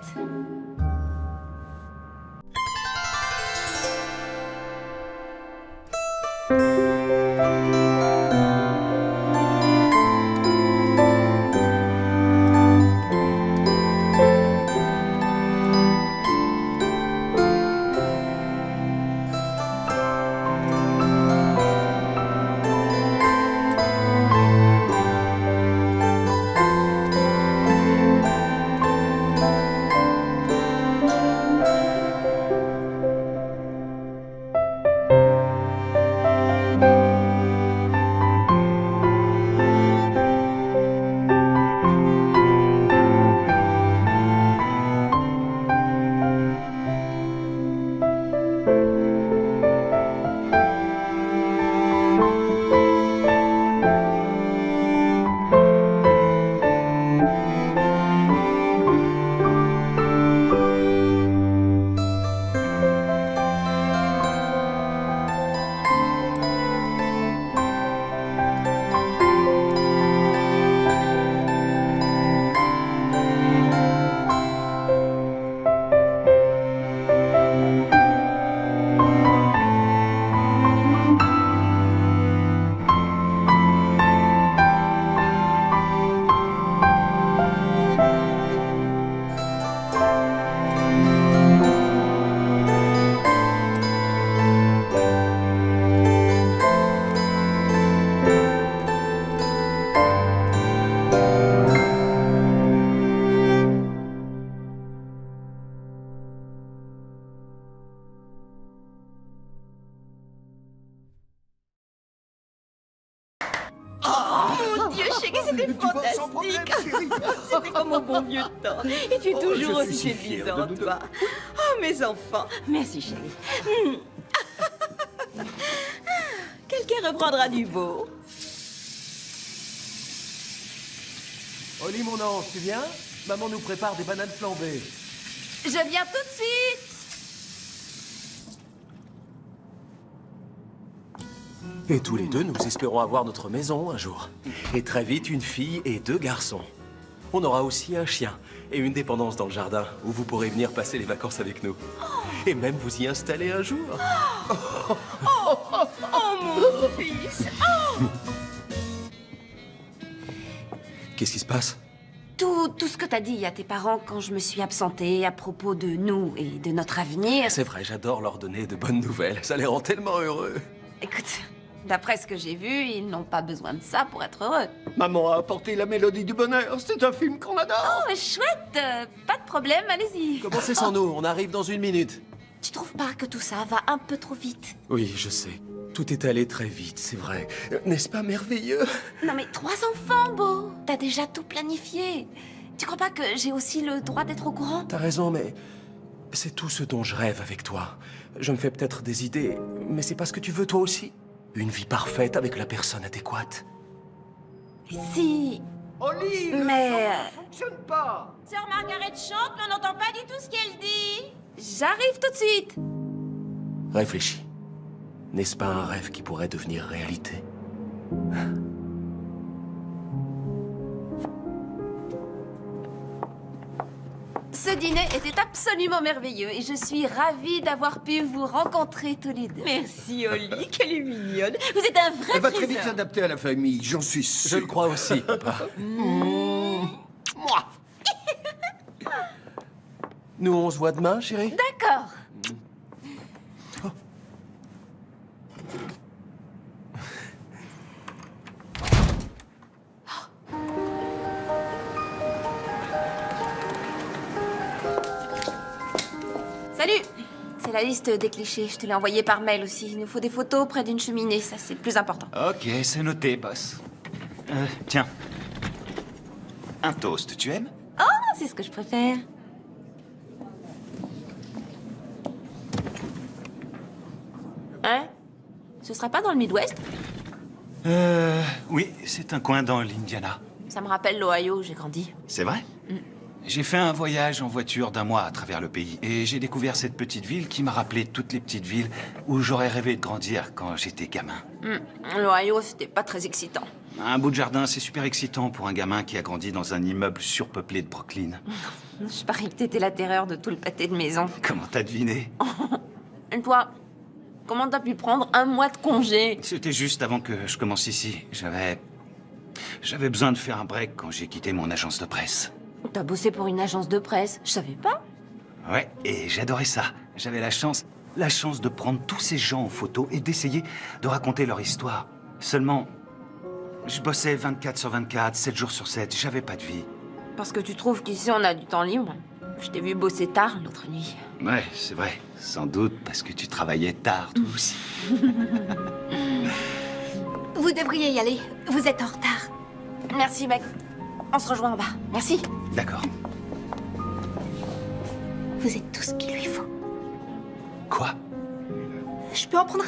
Mon Dieu, chérie, c'était fantastique. C'était comme au bon vieux temps. Et tu es toujours aussi séduisante, toi. Oh, mes enfants. Merci, chérie. Quelqu'un reprendra du beau. Oli, mon ange, tu viens? Maman nous prépare des bananes flambées. Je viens tout de suite. Et tous les deux, nous espérons avoir notre maison un jour. Et très vite, une fille et 2 garçons. On aura aussi un chien et une dépendance dans le jardin où vous pourrez venir passer les vacances avec nous. Et même vous y installer un jour. Oh, mon fils. Oh. Qu'est-ce qui se passe? Tout ce que t'as dit à tes parents quand je me suis absentée à propos de nous et de notre avenir. C'est vrai, j'adore leur donner de bonnes nouvelles. Ça les rend tellement heureux. Écoute, d'après ce que j'ai vu, ils n'ont pas besoin de ça pour être heureux. Maman a apporté la mélodie du bonheur. C'est un film qu'on adore. Oh, mais chouette. Pas de problème, allez-y. Commencez sans nous, on arrive dans 1 minute. Tu trouves pas que tout ça va un peu trop vite? Oui, je sais. Tout est allé très vite, c'est vrai. N'est-ce pas merveilleux? Non mais 3 enfants, Beau. T'as déjà tout planifié. Tu crois pas que j'ai aussi le droit d'être au courant? T'as raison, mais c'est tout ce dont je rêve avec toi. Je me fais peut-être des idées, mais c'est pas ce que tu veux toi aussi? Une vie parfaite avec la personne adéquate. Si... Oli, mais... ça ne fonctionne pas. Sœur Margaret chante, mais on n'entend pas du tout ce qu'elle dit. J'arrive tout de suite. Réfléchis. N'est-ce pas un rêve qui pourrait devenir réalité? Ce dîner était absolument merveilleux et je suis ravie d'avoir pu vous rencontrer tous les deux. Merci, Oli, qu'elle est mignonne. Vous êtes un vrai Elle va très vite trésor. s'adapter à la famille, j'en suis sûr. Je le crois aussi, papa. Moi. Nous, on se voit demain, chérie? D'accord. Salut! C'est la liste des clichés. Je te l'ai envoyé par mail aussi. Il nous faut des photos près d'une cheminée. Ça, c'est le plus important. Ok, c'est noté, boss. Tiens. Un toast, tu aimes? Oh, c'est ce que je préfère. Hein? Ce sera pas dans le Midwest? Oui, c'est un coin dans l'Indiana. Ça me rappelle l'Ohio où j'ai grandi. C'est vrai? J'ai fait un voyage en voiture d'1 mois à travers le pays et j'ai découvert cette petite ville qui m'a rappelé toutes les petites villes où j'aurais rêvé de grandir quand j'étais gamin. L'Ohio, c'était pas très excitant. Un bout de jardin, c'est super excitant pour un gamin qui a grandi dans un immeuble surpeuplé de Brooklyn. Je parie que t'étais la terreur de tout le pâté de maison. Comment t'as deviné? Et toi, comment t'as pu prendre 1 mois de congé? C'était juste avant que je commence ici. J'avais besoin de faire un break quand j'ai quitté mon agence de presse. T'as bossé pour une agence de presse, je savais pas. Ouais, et j'adorais ça. J'avais la chance de prendre tous ces gens en photo et d'essayer de raconter leur histoire. Seulement, je bossais 24 sur 24, 7 jours sur 7, j'avais pas de vie. Parce que tu trouves qu'ici on a du temps libre? Je t'ai vu bosser tard l'autre nuit. Ouais, c'est vrai. Sans doute parce que tu travaillais tard, toi aussi. Vous devriez y aller. Vous êtes en retard. Merci, mec. On se rejoint en bas. Merci. D'accord. Vous êtes tout ce qu'il lui faut. Quoi? Je peux en prendre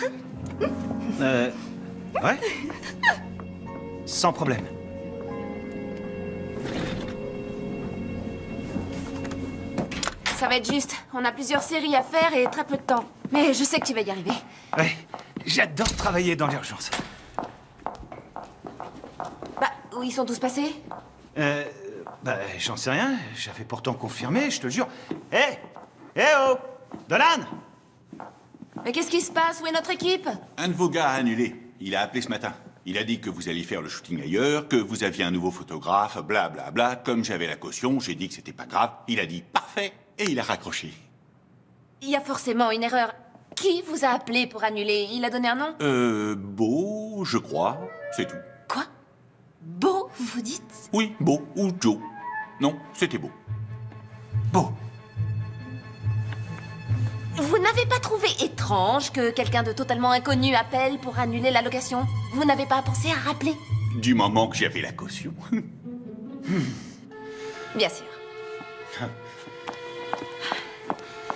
un? Ouais. Sans problème. Ça va être juste. On a plusieurs séries à faire et très peu de temps. Mais je sais que tu vas y arriver. Ouais, j'adore travailler dans l'urgence. Bah, où ils sont tous passés? J'en sais rien. J'avais pourtant confirmé, je te jure. Hé! Oh! Dolan! Mais qu'est-ce qui se passe? Où est notre équipe? Un de vos gars a annulé. Il a appelé ce matin. Il a dit que vous alliez faire le shooting ailleurs, que vous aviez un nouveau photographe, blablabla. Bla, bla. Comme j'avais la caution, j'ai dit que c'était pas grave. Il a dit parfait et il a raccroché. Il y a forcément une erreur. Qui vous a appelé pour annuler? Il a donné un nom? Beau, je crois. C'est tout. Quoi? Beau, vous dites? Oui, Beau ou Joe. Non, c'était Beau. Beau. Vous n'avez pas trouvé étrange que quelqu'un de totalement inconnu appelle pour annuler la location? Vous n'avez pas pensé à rappeler? Du moment que j'avais la caution. Bien sûr.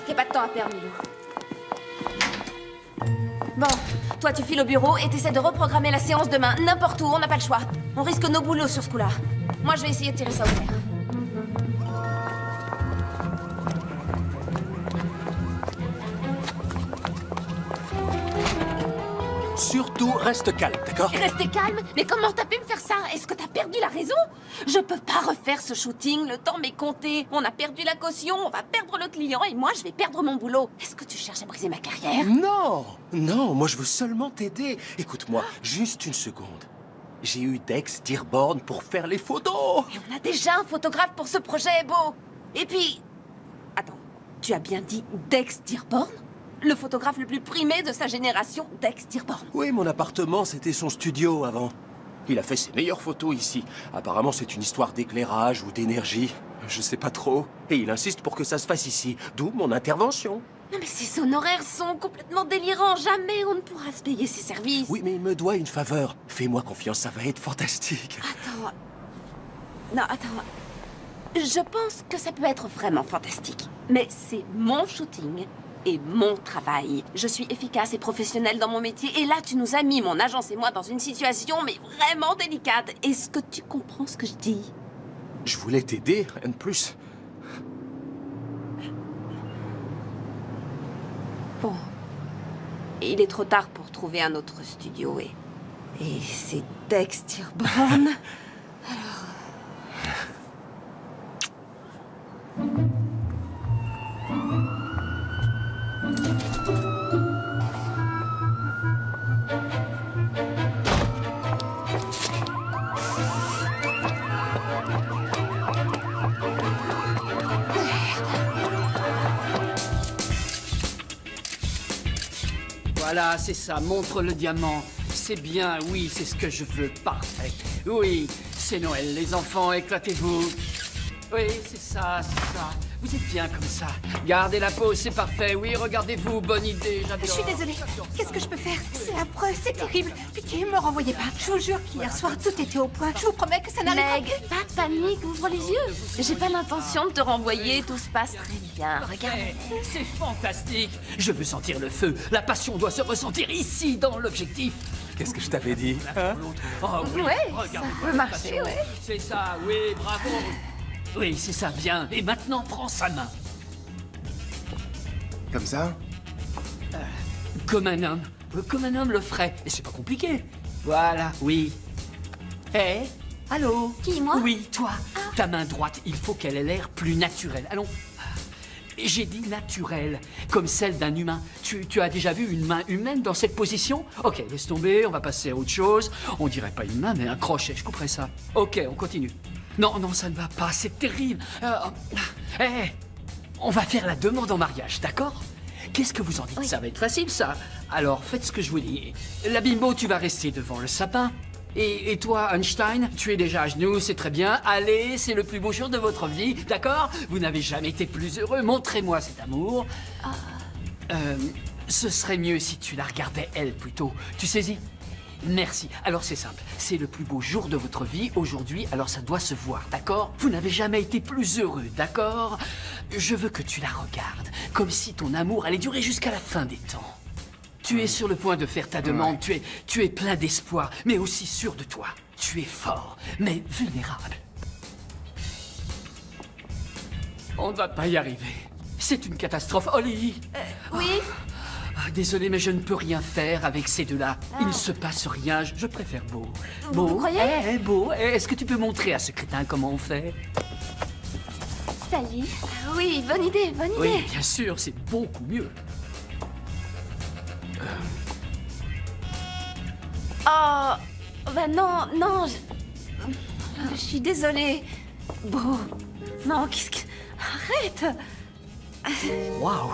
Y a pas de temps à perdre, Milo. Bon, toi tu files au bureau et t'essaies de reprogrammer la séance demain, n'importe où, on n'a pas le choix. On risque nos boulots sur ce coup-là. Moi je vais essayer de tirer ça au clair. Surtout, reste calme, d'accord? Restez calme. Mais comment t'as pu me faire ça? Est-ce que t'as perdu la raison? Je peux pas refaire ce shooting, le temps m'est compté. On a perdu la caution, on va perdre le client et moi je vais perdre mon boulot. Est-ce que tu cherches à briser ma carrière? Non! Non, moi je veux seulement t'aider. Écoute-moi, juste une seconde. J'ai eu Dex Dearborn pour faire les photos. Et on a déjà un photographe pour ce projet, Beau. Et puis... Attends, tu as bien dit Dex Dearborn? Le photographe le plus primé de sa génération, Dex Dearborn. Oui, mon appartement, c'était son studio avant. Il a fait ses meilleures photos ici. Apparemment, c'est une histoire d'éclairage ou d'énergie. Je sais pas trop. Et il insiste pour que ça se fasse ici. D'où mon intervention. Non mais ces honoraires sont complètement délirants. Jamais on ne pourra se payer ses services. Oui, mais il me doit une faveur. Fais-moi confiance, ça va être fantastique. Attends... Non, attends... Je pense que ça peut être vraiment fantastique. Mais c'est mon shooting et mon travail. Je suis efficace et professionnelle dans mon métier. Et là, tu nous as mis, mon agence et moi, dans une situation mais vraiment délicate. Est-ce que tu comprends ce que je dis? Je voulais t'aider, rien de plus. Bon. Il est trop tard pour trouver un autre studio et c'est Dex Dearborn. Voilà, c'est ça, montre le diamant. C'est bien, oui, c'est ce que je veux, parfait. Oui, c'est Noël, les enfants, éclatez-vous. Oui, c'est ça, c'est ça. Vous êtes bien comme ça. Gardez la pose, c'est parfait. Oui, regardez-vous, bonne idée, j'adore. Je suis désolée. Qu'est-ce que je peux faire? C'est affreux, c'est terrible. Pitié, me renvoyez pas. Je vous jure qu'hier soir, tout était au point. Je vous promets que ça n'arrivera Meg, pas de panique, ouvre les yeux. J'ai pas l'intention de te renvoyer, tout se passe très bien. Regarde. C'est fantastique. Je veux sentir le feu. La passion doit se ressentir ici, dans l'objectif. Qu'est-ce que je t'avais dit, hein? Oh, oui, Ouais, regardez ça peut marcher, ouais. C'est ça, oui, bravo. Oui, c'est ça, bien. Et maintenant, prends sa main. Comme ça? Comme un homme. Comme un homme le ferait. Et c'est pas compliqué. Voilà, oui. Hé, allô? Qui, moi? Oui, toi. Ta main droite, il faut qu'elle ait l'air plus naturelle. Allons. J'ai dit naturelle, comme celle d'un humain. Tu as déjà vu une main humaine dans cette position? Ok, laisse tomber, on va passer à autre chose. On dirait pas une main, mais un crochet, je couperai ça. Ok, on continue. Non, non, ça ne va pas, c'est terrible. Hé, on va faire la demande en mariage, d'accord? Qu'est-ce que vous en dites? Oui. Ça va être facile, ça. Alors, faites ce que je vous dis. La bimbo, tu vas rester devant le sapin. Et toi, Einstein, tu es déjà à genoux, c'est très bien. Allez, c'est le plus beau jour de votre vie, d'accord? Vous n'avez jamais été plus heureux. Montrez-moi cet amour. Ce serait mieux si tu la regardais, elle, plutôt. Tu saisis? Merci. Alors c'est simple, c'est le plus beau jour de votre vie aujourd'hui, alors ça doit se voir, d'accord? Vous n'avez jamais été plus heureux, d'accord? Je veux que tu la regardes, comme si ton amour allait durer jusqu'à la fin des temps. Tu es sur le point de faire ta demande, tu es plein d'espoir, mais aussi sûr de toi. Tu es fort, mais vulnérable. On ne va pas y arriver. C'est une catastrophe. Holly! Oui? Désolé, mais je ne peux rien faire avec ces deux-là. Il ne se passe rien, je préfère Beau. Vous croyez? Beau, est-ce que tu peux montrer à ce crétin comment on fait? Salut. Oui, bonne idée, bonne idée. Oui, bien sûr, c'est beaucoup mieux. Oh, bah non, non, je suis désolée. Beau, non, qu'est-ce que... Arrête. Waouh!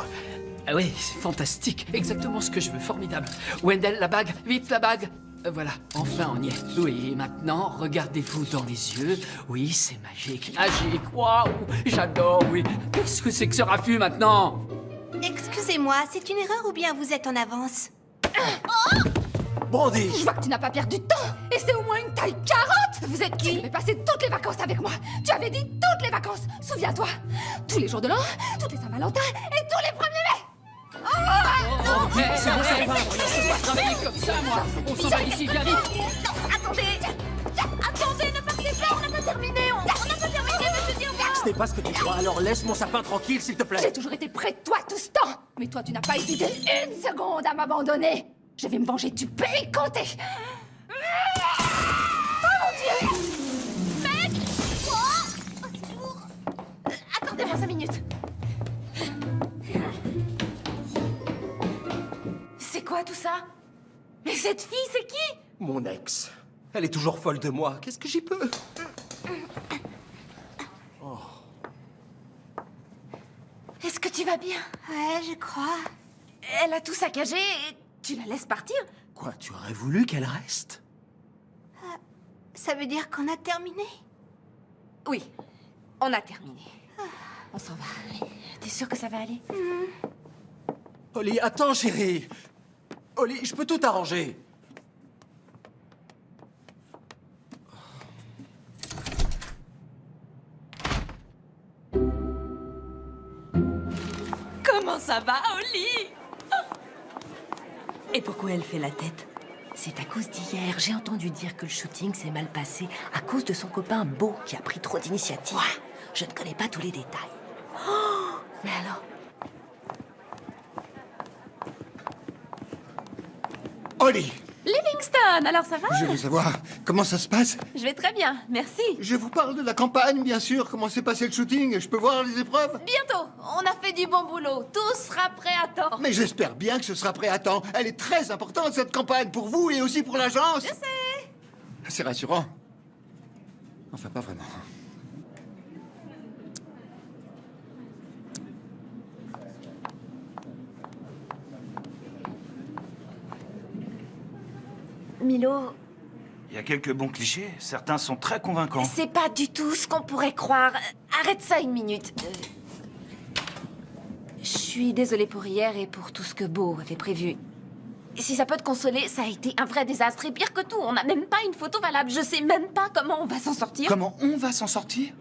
Ah oui, c'est fantastique. Exactement ce que je veux. Formidable. Wendell, la bague. Vite, la bague. Voilà, enfin on y est. Oui, et maintenant, regardez-vous dans les yeux. Oui, c'est magique. Magique. Waouh! J'adore, oui. Qu'est-ce que c'est que ce raffut maintenant? Excusez-moi, c'est une erreur ou bien vous êtes en avance? Brandy! Je vois que tu n'as pas perdu de temps. Et c'est au moins une taille 40. Vous êtes qui? Tu devais passer toutes les vacances avec moi. Tu avais dit toutes les vacances. Souviens-toi. Tous les jours de l'an, toutes les Saint-Valentin et tous les 1er mai. Oh, c'est bon, ça va. Je peux pas travailler comme ça, moi. On s'en va d'ici, viens vite. Non, attendez. Attendez, ne partez pas, on n'a pas terminé. On n'a pas terminé, monsieur Dioga. Ce n'est pas ce que tu crois, alors laisse mon sapin tranquille, s'il te plaît. J'ai toujours été près de toi tout ce temps. Mais toi, tu n'as pas hésité une seconde à m'abandonner. Je vais me venger du pays compté. Oh mon Dieu! Mec! Oh, c'est lourd. Attendez-moi 5 minutes. C'est quoi tout ça? Mais cette fille, c'est qui? Mon ex. Elle est toujours folle de moi. Qu'est-ce que j'y peux? Est-ce que tu vas bien? Ouais, je crois. Elle a tout saccagé et tu la laisses partir? Quoi, tu aurais voulu qu'elle reste? Ça veut dire qu'on a terminé? Oui, on a terminé. On s'en va. T'es sûr que ça va aller? Oli, attends, chérie. Oli, je peux tout arranger. Comment ça va, Oli? Et pourquoi elle fait la tête? C'est à cause d'hier. J'ai entendu dire que le shooting s'est mal passé à cause de son copain Beau qui a pris trop d'initiative. Je ne connais pas tous les détails. Oh, mais alors? Oli, Livingston, alors ça va? je veux savoir comment ça se passe. Je vais très bien, merci. Je vous parle de la campagne, bien sûr. Comment s'est passé le shooting? Je peux voir les épreuves? Bientôt, on a fait du bon boulot. Tout sera prêt à temps. Mais j'espère bien que ce sera prêt à temps. Elle est très importante, cette campagne, pour vous et aussi pour l'agence. Je sais. C'est rassurant. Enfin, pas vraiment. Milo, Il y a quelques bons clichés. Certains sont très convaincants. c'est pas du tout ce qu'on pourrait croire. Arrête ça une minute. Je suis désolée pour hier et pour tout ce que Beau avait prévu. Si ça peut te consoler, ça a été un vrai désastre et pire que tout. On n'a même pas une photo valable. Je sais même pas comment on va s'en sortir. Comment on va s'en sortir?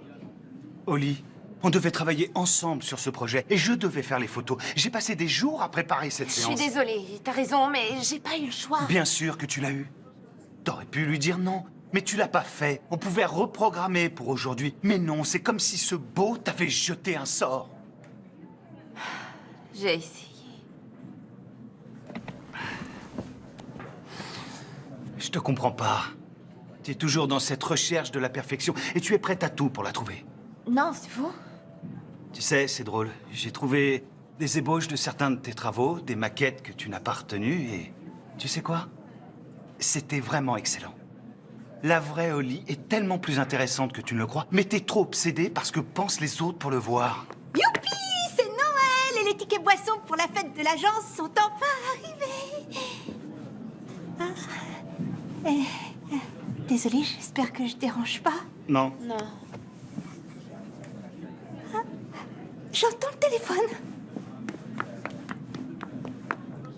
Oli, on devait travailler ensemble sur ce projet et je devais faire les photos. J'ai passé des jours à préparer cette Je séance. suis désolée, t'as raison, mais j'ai pas eu le choix. Bien sûr que tu l'as eu. T'aurais pu lui dire non, mais tu l'as pas fait. On pouvait reprogrammer pour aujourd'hui. Mais non, c'est comme si ce Beau t'avait jeté un sort. J'ai essayé. Je te comprends pas. Tu es toujours dans cette recherche de la perfection et tu es prête à tout pour la trouver. Non, c'est faux. Tu sais, c'est drôle. J'ai trouvé des ébauches de certains de tes travaux, des maquettes que tu n'as pas retenues et... Tu sais quoi? C'était vraiment excellent. La vraie Oli est tellement plus intéressante que tu ne le crois, mais t'es trop obsédé par ce que pensent les autres pour le voir. Youpi! C'est Noël et les tickets boissons pour la fête de l'agence sont enfin arrivés. Désolée, j'espère que je dérange pas. Non. Non. J'entends le téléphone.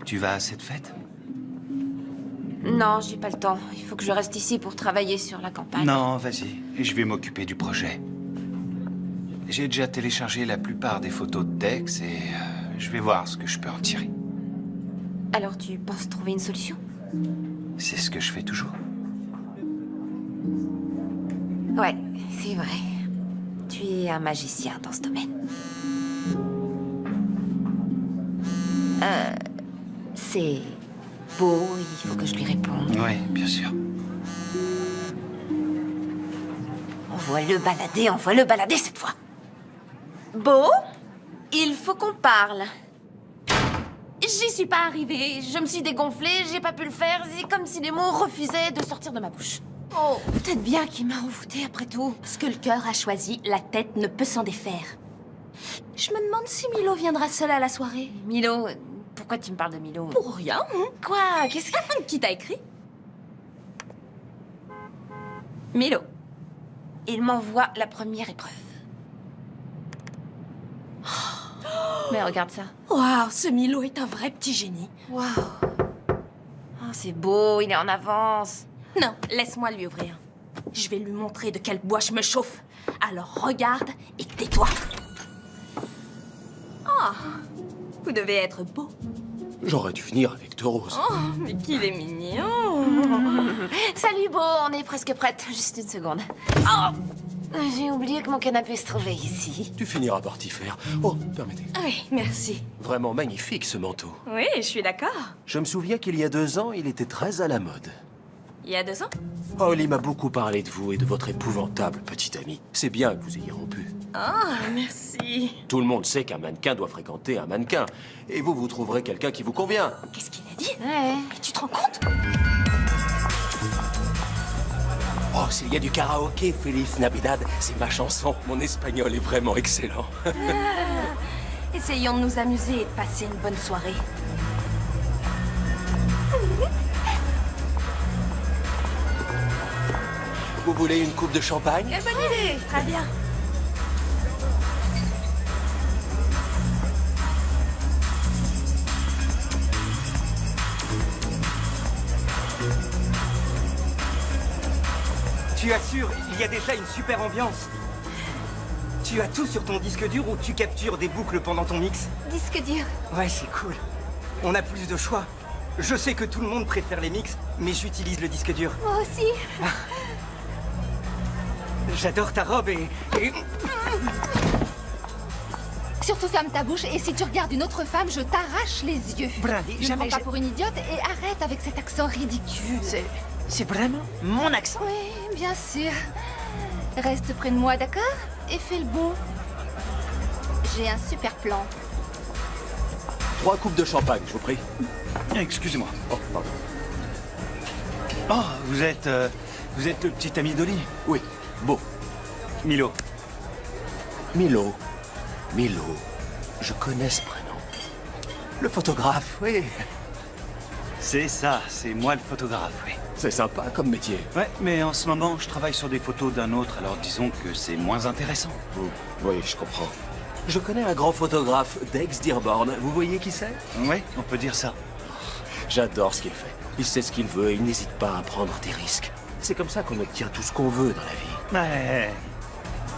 Tu vas à cette fête? Non, j'ai pas le temps. Il faut que je reste ici pour travailler sur la campagne. Non, vas-y. Je vais m'occuper du projet. J'ai déjà téléchargé la plupart des photos de Dex et je vais voir ce que je peux en tirer. Alors tu penses trouver une solution? C'est ce que je fais toujours. Ouais, c'est vrai. Tu es un magicien dans ce domaine. C'est Beau, il faut que je lui réponde. Oui, bien sûr. Envoie-le balader cette fois. Beau, il faut qu'on parle. J'y suis pas arrivée, je me suis dégonflée, j'ai pas pu le faire, c'est comme si les mots refusaient de sortir de ma bouche. Oh, peut-être bien qu'il m'a envoûtée après tout. Ce que le cœur a choisi, la tête ne peut s'en défaire. Je me demande si Milo viendra seul à la soirée. Milo, pourquoi tu me parles de Milo? Pour rien. Quoi? Qu'est-ce que... Qui t'a écrit? Milo, il m'envoie la première épreuve. Mais regarde ça. Waouh, ce Milo est un vrai petit génie. Waouh. Oh, c'est beau, il est en avance. Non, laisse-moi lui ouvrir. Je vais lui montrer de quel bois je me chauffe. Alors regarde et tais-toi. Oh, vous devez être beau. J'aurais dû venir avec deux roses. Oh, mais qu'il est mignon. Salut, Beau, on est presque prête. Juste une seconde. Oh, j'ai oublié que mon canapé se trouvait ici. Tu finiras par t'y faire. Oh, permettez. Oui, merci. Vraiment magnifique, ce manteau. Oui, je suis d'accord. Je me souviens qu'il y a 2 ans, il était très à la mode. Il y a 2 ans? Holly m'a beaucoup parlé de vous et de votre épouvantable petite amie. C'est bien que vous ayez rompu. Oh, merci. Tout le monde sait qu'un mannequin doit fréquenter un mannequin. Et vous, vous trouverez quelqu'un qui vous convient. Qu'est-ce qu'il a dit? Ouais. Mais tu te rends compte? Oh, s'il y a du karaoké, Feliz Navidad, c'est ma chanson. Mon espagnol est vraiment excellent. Essayons de nous amuser et de passer une bonne soirée. Vous voulez une coupe de champagne? Quelle bonne idée! Très bien. Tu assures, il y a déjà une super ambiance. Tu as tout sur ton disque dur ou tu captures des boucles pendant ton mix? Disque dur. Ouais, c'est cool. On a plus de choix. Je sais que tout le monde préfère les mix, mais j'utilise le disque dur. Moi aussi. J'adore ta robe et... Surtout ferme ta bouche et si tu regardes une autre femme, je t'arrache les yeux. Brandy, Ne me prends pas pour une idiote et arrête avec cet accent ridicule. C'est vraiment mon accent? Oui, bien sûr. Reste près de moi, d'accord? Et fais le bon. J'ai un super plan. 3 coupes de champagne, je vous prie. Excusez-moi. Oh, pardon. Oh, vous êtes le petit ami d'Oli? Oui, Beau. Milo. Milo. Je connais ce prénom. Le photographe, oui. C'est ça, c'est moi le photographe, oui. C'est sympa comme métier. Ouais, mais en ce moment, je travaille sur des photos d'un autre, alors disons que c'est moins intéressant. Oui, je comprends. Je connais un grand photographe d'Aix Dearborn. Vous voyez qui c'est? Oui, on peut dire ça. J'adore ce qu'il fait. Il sait ce qu'il veut et il n'hésite pas à prendre des risques. C'est comme ça qu'on obtient tout ce qu'on veut dans la vie. Ouais.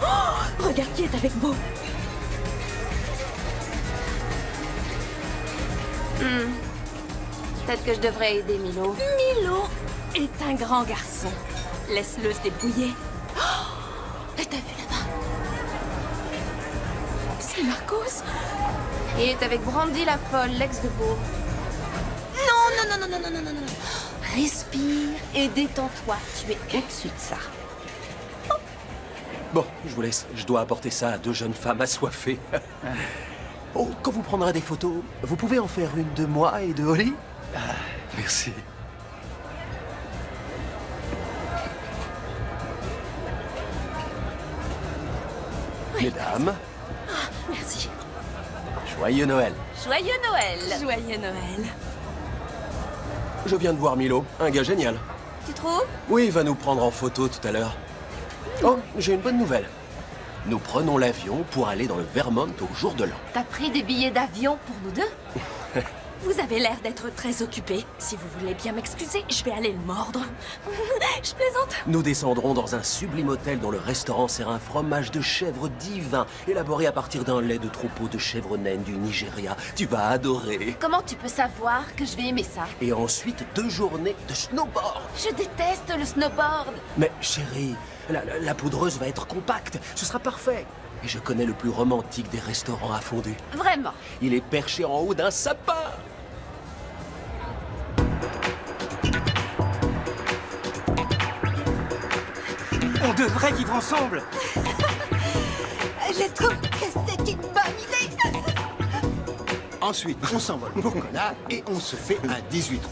Oh, regarde qui est avec Beau. Peut-être que je devrais aider Milo. Milo est un grand garçon. Laisse-le se débrouiller. Oh, t'as vu là-bas? C'est Marcos. Il est avec Brandy la folle, l'ex de Beau. Non. Respire et détends-toi. Tu es au-dessus de ça. Bon, je vous laisse. Je dois apporter ça à 2 jeunes femmes assoiffées. Oh, quand vous prendrez des photos, vous pouvez en faire une de moi et de Holly? Merci. Mesdames, Merci. joyeux Noël. Joyeux Noël. Joyeux Noël. Je viens de voir Milo, un gars génial. Tu trouves? Oui, il va nous prendre en photo tout à l'heure. Oh, j'ai une bonne nouvelle. Nous prenons l'avion pour aller dans le Vermont au jour de l'an. T'as pris des billets d'avion pour nous deux? Vous avez l'air d'être très occupé. Si vous voulez bien m'excuser, je vais aller le mordre. Je plaisante. Nous descendrons dans un sublime hôtel dont le restaurant sert un fromage de chèvre divin, élaboré à partir d'un lait de troupeau de chèvres naines du Nigeria. Tu vas adorer. Comment tu peux savoir que je vais aimer ça? Et ensuite, 2 journées de snowboard. Je déteste le snowboard. Mais chérie, la poudreuse va être compacte. Ce sera parfait. Et je connais le plus romantique des restaurants à fondue. Vraiment? Il est perché en haut d'un sapin. On devrait vivre ensemble. Je trouve que c'est une bonne idée. Ensuite, on s'envole pour Kona et on se fait un 18 trous.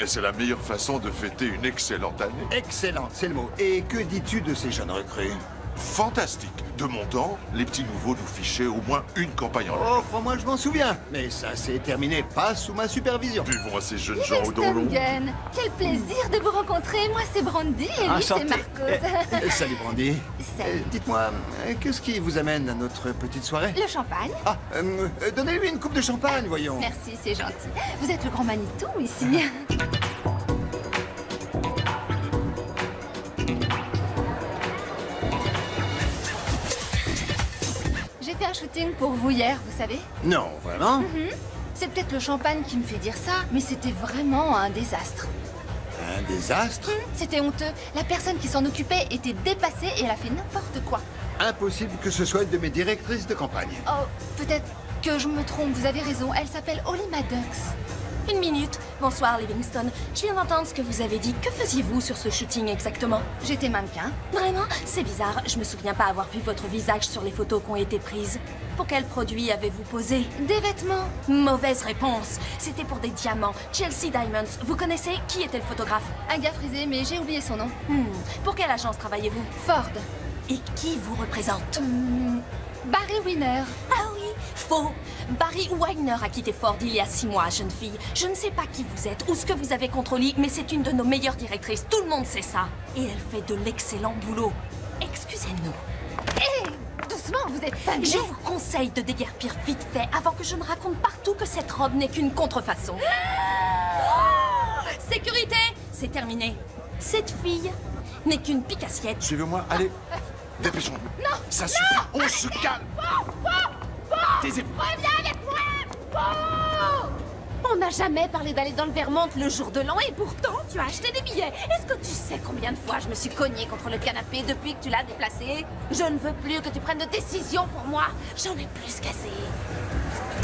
Et c'est la meilleure façon de fêter une excellente année. Excellent, c'est le mot. Et que dis-tu de ces jeunes recrues? Fantastique. De mon temps, les petits nouveaux nous fichaient au moins une campagne en ligne. Oh, crois-moi, je m'en souviens. Mais ça s'est terminé pas sous ma supervision. Buvons à ces jeunes gens au dos long. Sten, quel plaisir de vous rencontrer. Moi, c'est Brandy et lui, c'est Marcos. Salut, Brandy. Salut. Dites-moi, qu'est-ce qui vous amène à notre petite soirée? Le champagne. Ah, donnez-lui une coupe de champagne, voyons. Merci, c'est gentil. Vous êtes le grand Manitou ici. shooting pour vous hier, vous savez? Non, vraiment? C'est peut-être le champagne qui me fait dire ça, mais c'était vraiment un désastre. Un désastre? C'était honteux. La personne qui s'en occupait était dépassée et elle a fait n'importe quoi. Impossible que ce soit une de mes directrices de campagne. Oh, peut-être que je me trompe, vous avez raison. Elle s'appelle Holly Maddox. Une minute. Bonsoir, Livingston. Je viens d'entendre ce que vous avez dit. Que faisiez-vous sur ce shooting exactement? J'étais mannequin. Vraiment? C'est bizarre. Je me souviens pas avoir vu votre visage sur les photos qui ont été prises. Pour quel produit avez-vous posé? Des vêtements. Mauvaise réponse. C'était pour des diamants. Chelsea Diamonds. Vous connaissez? Qui était le photographe? Un gars frisé, mais j'ai oublié son nom. Pour quelle agence travaillez-vous? Ford. Et qui vous représente? Barry Winner. Ah oui, faux. Barry Weiner a quitté Ford il y a 6 mois, jeune fille. Je ne sais pas qui vous êtes ou ce que vous avez contre Holly, mais c'est une de nos meilleures directrices. Tout le monde sait ça. Et elle fait de l'excellent boulot. Excusez-nous. Hé, doucement, vous êtes familier. Je vous conseille de déguerpir vite fait avant que je ne raconte partout que cette robe n'est qu'une contrefaçon. Sécurité, c'est terminé. Cette fille n'est qu'une pique-assiette. Suivez-moi, allez. Dépêchons-nous. Non. Ça suffit, on se calme. Taisez-vous. Reviens avec moi. On n'a jamais parlé d'aller dans le Vermont le jour de l'an et pourtant tu as acheté des billets. Est-ce que tu sais combien de fois je me suis cognée contre le canapé depuis que tu l'as déplacé? Je ne veux plus que tu prennes de décisions pour moi. J'en ai plus qu'assez.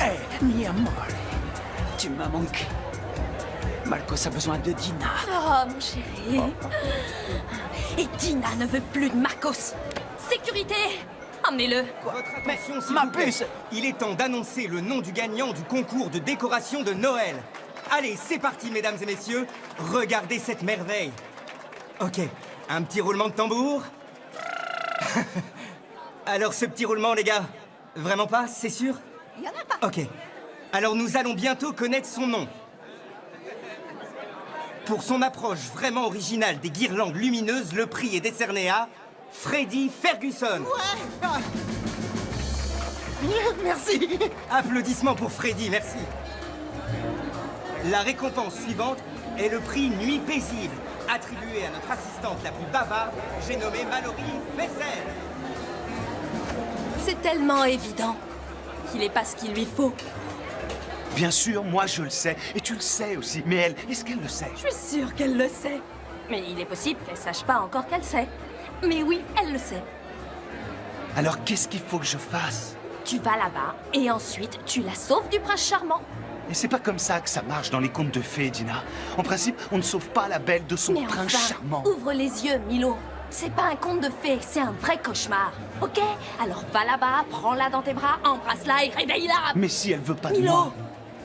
Hé, mi amore, tu m'as manqué. Marcos a besoin de Dina. Oh, mon chéri. Et Dina ne veut plus de Marcos. Sécurité, emmenez-le. Votre attention, s'il vous plaît. Il est temps d'annoncer le nom du gagnant du concours de décoration de Noël. Allez, c'est parti, mesdames et messieurs. Regardez cette merveille. Ok, un petit roulement de tambour. Alors, ce petit roulement, les gars, vraiment pas, c'est sûr? Il y en a pas. Ok. Alors, nous allons bientôt connaître son nom. Pour son approche vraiment originale des guirlandes lumineuses, le prix est décerné à Freddy Ferguson. Merci. Applaudissements pour Freddy, merci. La récompense suivante est le prix Nuit paisible, attribué à notre assistante la plus bavarde, j'ai nommé Mallory Fessel. C'est tellement évident qu'il n'est pas ce qu'il lui faut. Bien sûr, moi je le sais, et tu le sais aussi. Mais elle, est-ce qu'elle le sait? Je suis sûre qu'elle le sait. Mais il est possible qu'elle sache pas encore qu'elle sait. Mais oui, elle le sait. Alors qu'est-ce qu'il faut que je fasse? Tu vas là-bas, et ensuite, tu la sauves du prince charmant. Et c'est pas comme ça que ça marche dans les contes de fées, Dina. En principe, on ne sauve pas la belle de son Mais prince enfin, charmant. Ouvre les yeux, Milo. C'est pas un conte de fées, c'est un vrai cauchemar. Ok? Alors va là-bas, prends-la dans tes bras, embrasse-la et réveille-la. Mais si elle veut pas de Milo, moi...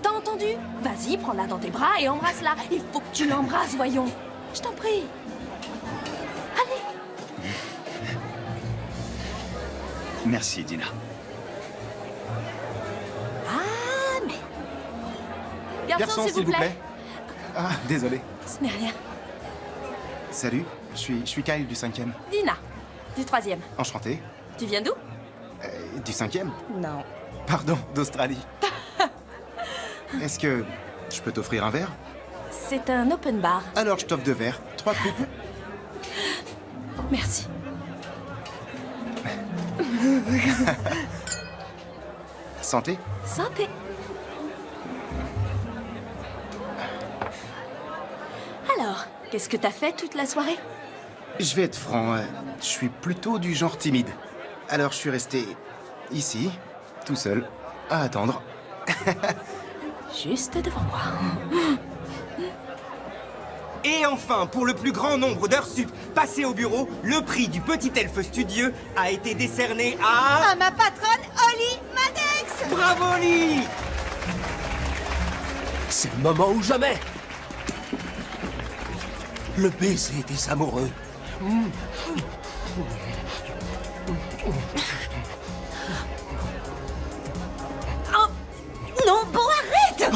t'as entendu? Vas-y, prends-la dans tes bras et embrasse-la. Il faut que tu l'embrasses, voyons. Je t'en prie. Allez. Merci, Dina. Ah, mais... Garçon, s'il vous plaît. Ah, désolé. Ce n'est rien. Salut, je suis Kyle du 5e. Dina, du 3e. Enchanté. Tu viens d'où? Du 5e? Non. Pardon, d'Australie. Est-ce que je peux t'offrir un verre? C'est un open bar. Alors je t'offre 2 verres, 3 coupes. Merci. Santé. Santé. Alors, qu'est-ce que t'as fait toute la soirée? Je vais être franc, je suis plutôt du genre timide. Alors je suis resté ici, tout seul, à attendre. Juste devant moi. Et enfin, pour le plus grand nombre d'heures sup passées au bureau, le prix du petit elfe studieux a été décerné à... À ma patronne, Holly Maddox. Bravo, Holly! C'est le moment ou jamais. Le baiser des amoureux. Oh non, bon, arrête!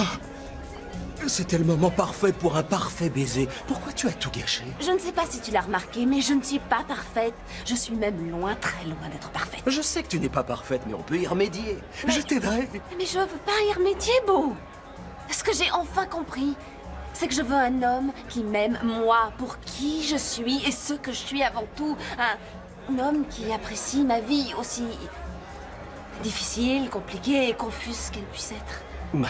C'était le moment parfait pour un parfait baiser. Pourquoi tu as tout gâché? Je ne sais pas si tu l'as remarqué, mais je ne suis pas parfaite. Je suis même loin, très loin d'être parfaite. Je sais que tu n'es pas parfaite, mais on peut y remédier. Je t'aiderai. Mais je veux pas y remédier, Beau. Ce que j'ai enfin compris, c'est que je veux un homme qui m'aime, moi, pour qui je suis et ce que je suis avant tout. Un homme qui apprécie ma vie aussi. Difficile, compliquée et confuse qu'elle puisse être. Mais...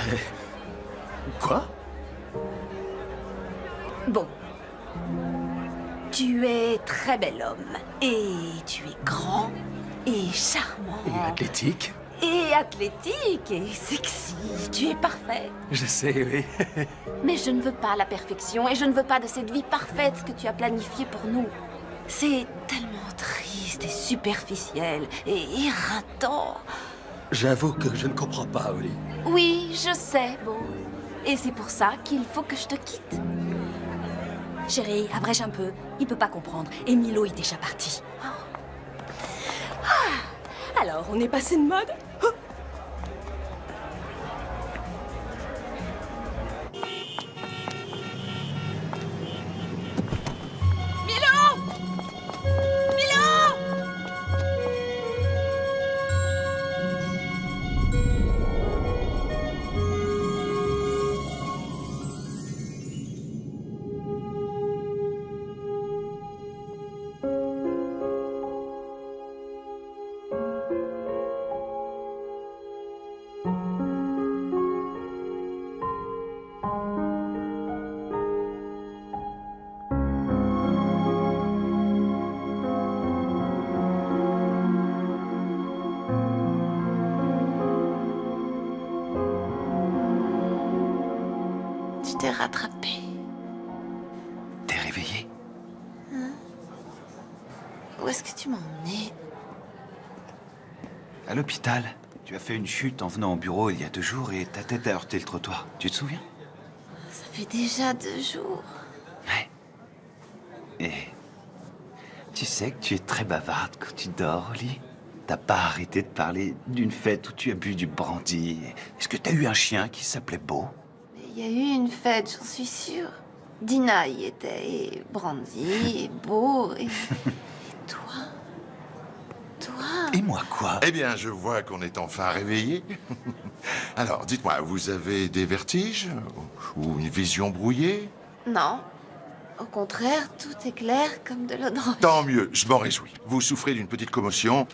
Quoi? Bon. Tu es très bel homme. Et tu es grand et charmant. Et athlétique? Et athlétique et sexy. Tu es parfait. Je sais, oui. Mais je ne veux pas la perfection et je ne veux pas de cette vie parfaite que tu as planifiée pour nous. C'est tellement triste et superficiel et éreintant. J'avoue que je ne comprends pas, Oli. Oui, je sais, Beau. Et c'est pour ça qu'il faut que je te quitte. Chérie, abrège un peu. Il peut pas comprendre. Et Milo est déjà parti. Ah, alors, on est passé de mode? Tu t'es rattrapé. T'es réveillé? Hein? Où est-ce que tu m'as emmené? À l'hôpital. Tu as fait une chute en venant au bureau il y a 2 jours et ta tête a heurté le trottoir. Tu te souviens? Ça fait déjà 2 jours. Et tu sais que tu es très bavarde quand tu dors, Oli. T'as pas arrêté de parler d'une fête où tu as bu du brandy. Est-ce que t'as eu un chien qui s'appelait Beau? Il y a eu une fête, j'en suis sûre. Dina y était, et Brandy, et Beau, et toi? Toi? Et moi quoi? Eh bien, je vois qu'on est enfin réveillé. Alors, dites-moi, vous avez des vertiges? Ou une vision brouillée? Non. Au contraire, tout est clair comme de l'eau de roche. Tant mieux, je m'en réjouis. Vous souffrez d'une petite commotion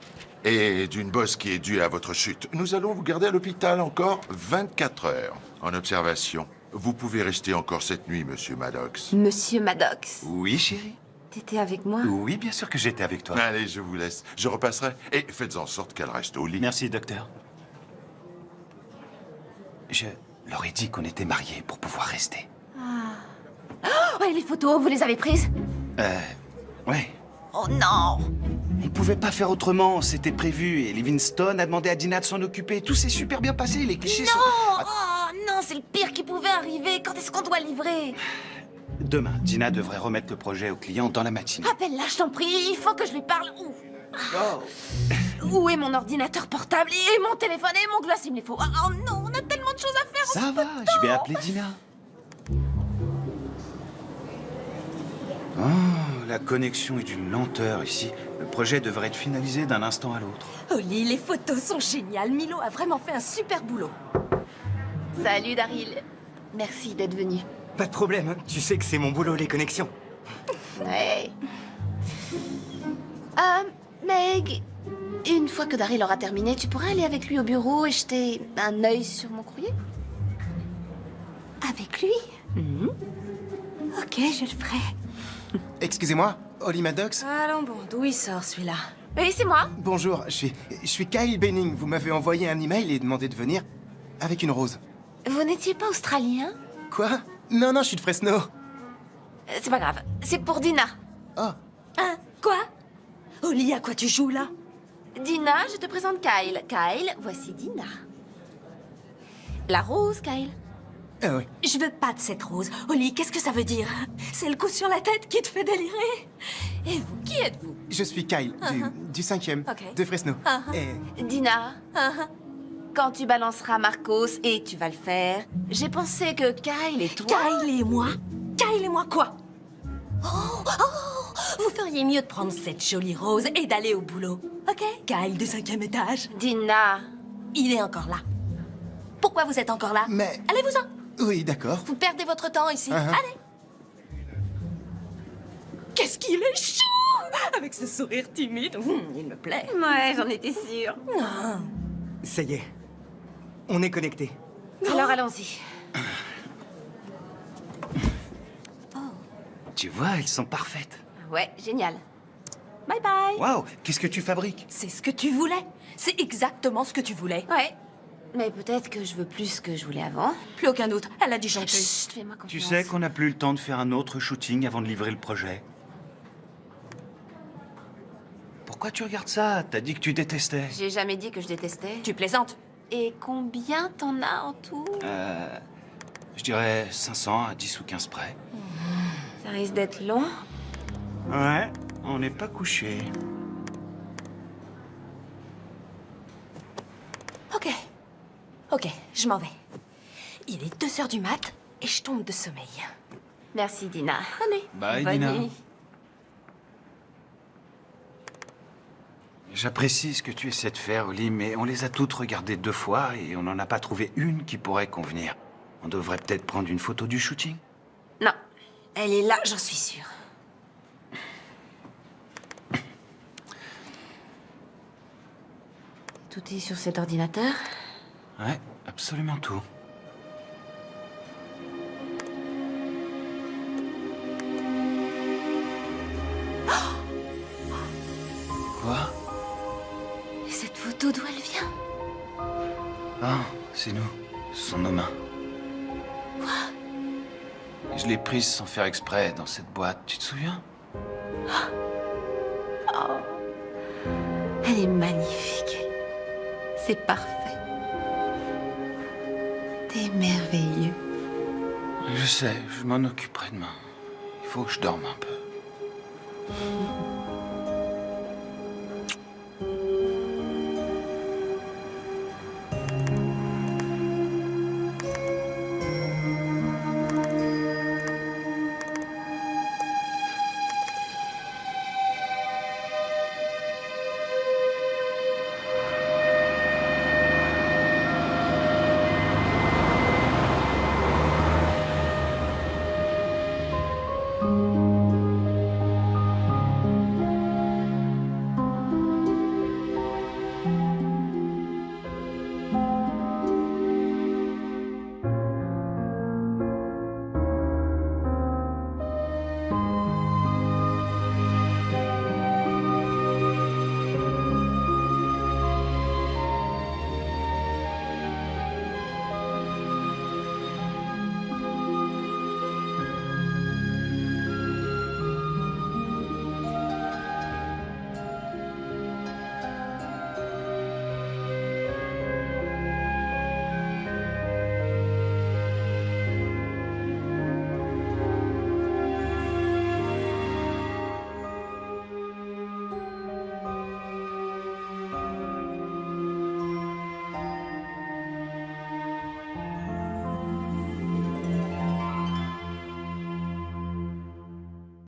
et d'une bosse qui est due à votre chute. Nous allons vous garder à l'hôpital encore 24 heures en observation. Vous pouvez rester encore cette nuit, monsieur Maddox. Monsieur Maddox, Oui, chérie? t'étais avec moi? Oui, bien sûr que j'étais avec toi. Allez, je vous laisse. Je repasserai. Et faites en sorte qu'elle reste au lit. Merci, docteur. Je leur ai dit qu'on était mariés pour pouvoir rester. Oh, et les photos, vous les avez prises? Ouais. Oh non! On pouvait pas faire autrement, c'était prévu. Et Livingstone a demandé à Dina de s'en occuper. Tout s'est super bien passé, les clichés sont... Non! Oh non, c'est le pire qui pouvait arriver. Quand est-ce qu'on doit livrer? Demain, Dina devrait remettre le projet au client dans la matinée. Appelle-la, je t'en prie. Il faut que je lui parle. Oh. Où est mon ordinateur portable et mon téléphone et mon gloss? Il me les faut. Oh non, on a tellement de choses à faire. Ça va, je vais appeler Dina. Oh, la connexion est d'une lenteur ici. Le projet devrait être finalisé d'un instant à l'autre. Oli, les photos sont géniales. Milo a vraiment fait un super boulot. Salut Daryl. Merci d'être venu. Pas de problème, hein. Tu sais que c'est mon boulot, les connexions. Ouais. Meg, une fois que Daryl aura terminé, tu pourras aller avec lui au bureau et jeter un œil sur mon courrier? Avec lui? Ok, je le ferai. Excusez-moi, Oli Maddox? Allons bon, d'où il sort celui-là? Oui, c'est moi. Bonjour, je suis Kyle Benning. Vous m'avez envoyé un email et demandé de venir avec une rose. Vous n'étiez pas australien? Quoi? Non, non, je suis de Fresno. C'est pas grave. C'est pour Dina. Oh. Hein? Quoi? Oli, à quoi tu joues là? Dina, je te présente Kyle. Kyle, voici Dina. La rose, Kyle. Ah oui. Je veux pas de cette rose. Oli, qu'est-ce que ça veut dire? C'est le coup sur la tête qui te fait délirer? Et vous, qui êtes-vous? Je suis Kyle, du 5e, de Fresno. Et... Dina, quand tu balanceras Marcos, et tu vas le faire, j'ai pensé que Kyle et toi... Kyle et moi? Kyle et moi quoi? Vous feriez mieux de prendre cette jolie rose et d'aller au boulot. Ok? Kyle du 5e étage. Dina. Il est encore là. Pourquoi vous êtes encore là? Mais... Allez-vous-en. Oui, d'accord. Vous perdez votre temps ici. Allez. Qu'est-ce qu'il est chou! Avec ce sourire timide. Il me plaît. Ouais, j'en étais sûre. Non. Ça y est. On est connectés. Alors allons-y. Tu vois, elles sont parfaites. Ouais, génial. Bye bye. Waouh, qu'est-ce que tu fabriques? C'est ce que tu voulais. C'est exactement ce que tu voulais. Ouais. Mais peut-être que je veux plus que je voulais avant. Plus aucun doute. Elle a disjoncté. Chut, fais-moi confiance. Tu sais qu'on n'a plus le temps de faire un autre shooting avant de livrer le projet. Pourquoi tu regardes ça? T'as dit que tu détestais. J'ai jamais dit que je détestais. Tu plaisantes. Et combien t'en as en tout? Je dirais 500 à 10 ou 15 près. Ça risque d'être long. Ouais, on n'est pas couché. Ok, je m'en vais. Il est 2h du mat et je tombe de sommeil. Merci, Dina. Allez. Bye, Bonne Dina. nuit. J'apprécie ce que tu essaies de faire, Oli, mais on les a toutes regardées 2 fois et on n'en a pas trouvé une qui pourrait convenir. On devrait peut-être prendre une photo du shooting. Non, elle est là, j'en suis sûre. Tout est sur cet ordinateur? Ouais, absolument tout. Quoi? Et cette photo, d'où elle vient? Ah, c'est nous. Ce sont nos mains. Quoi? Je l'ai prise sans faire exprès dans cette boîte, tu te souviens? Oh. Elle est magnifique. C'est parfait. T'es merveilleux. Je sais, je m'en occuperai demain. Il faut que je dorme un peu.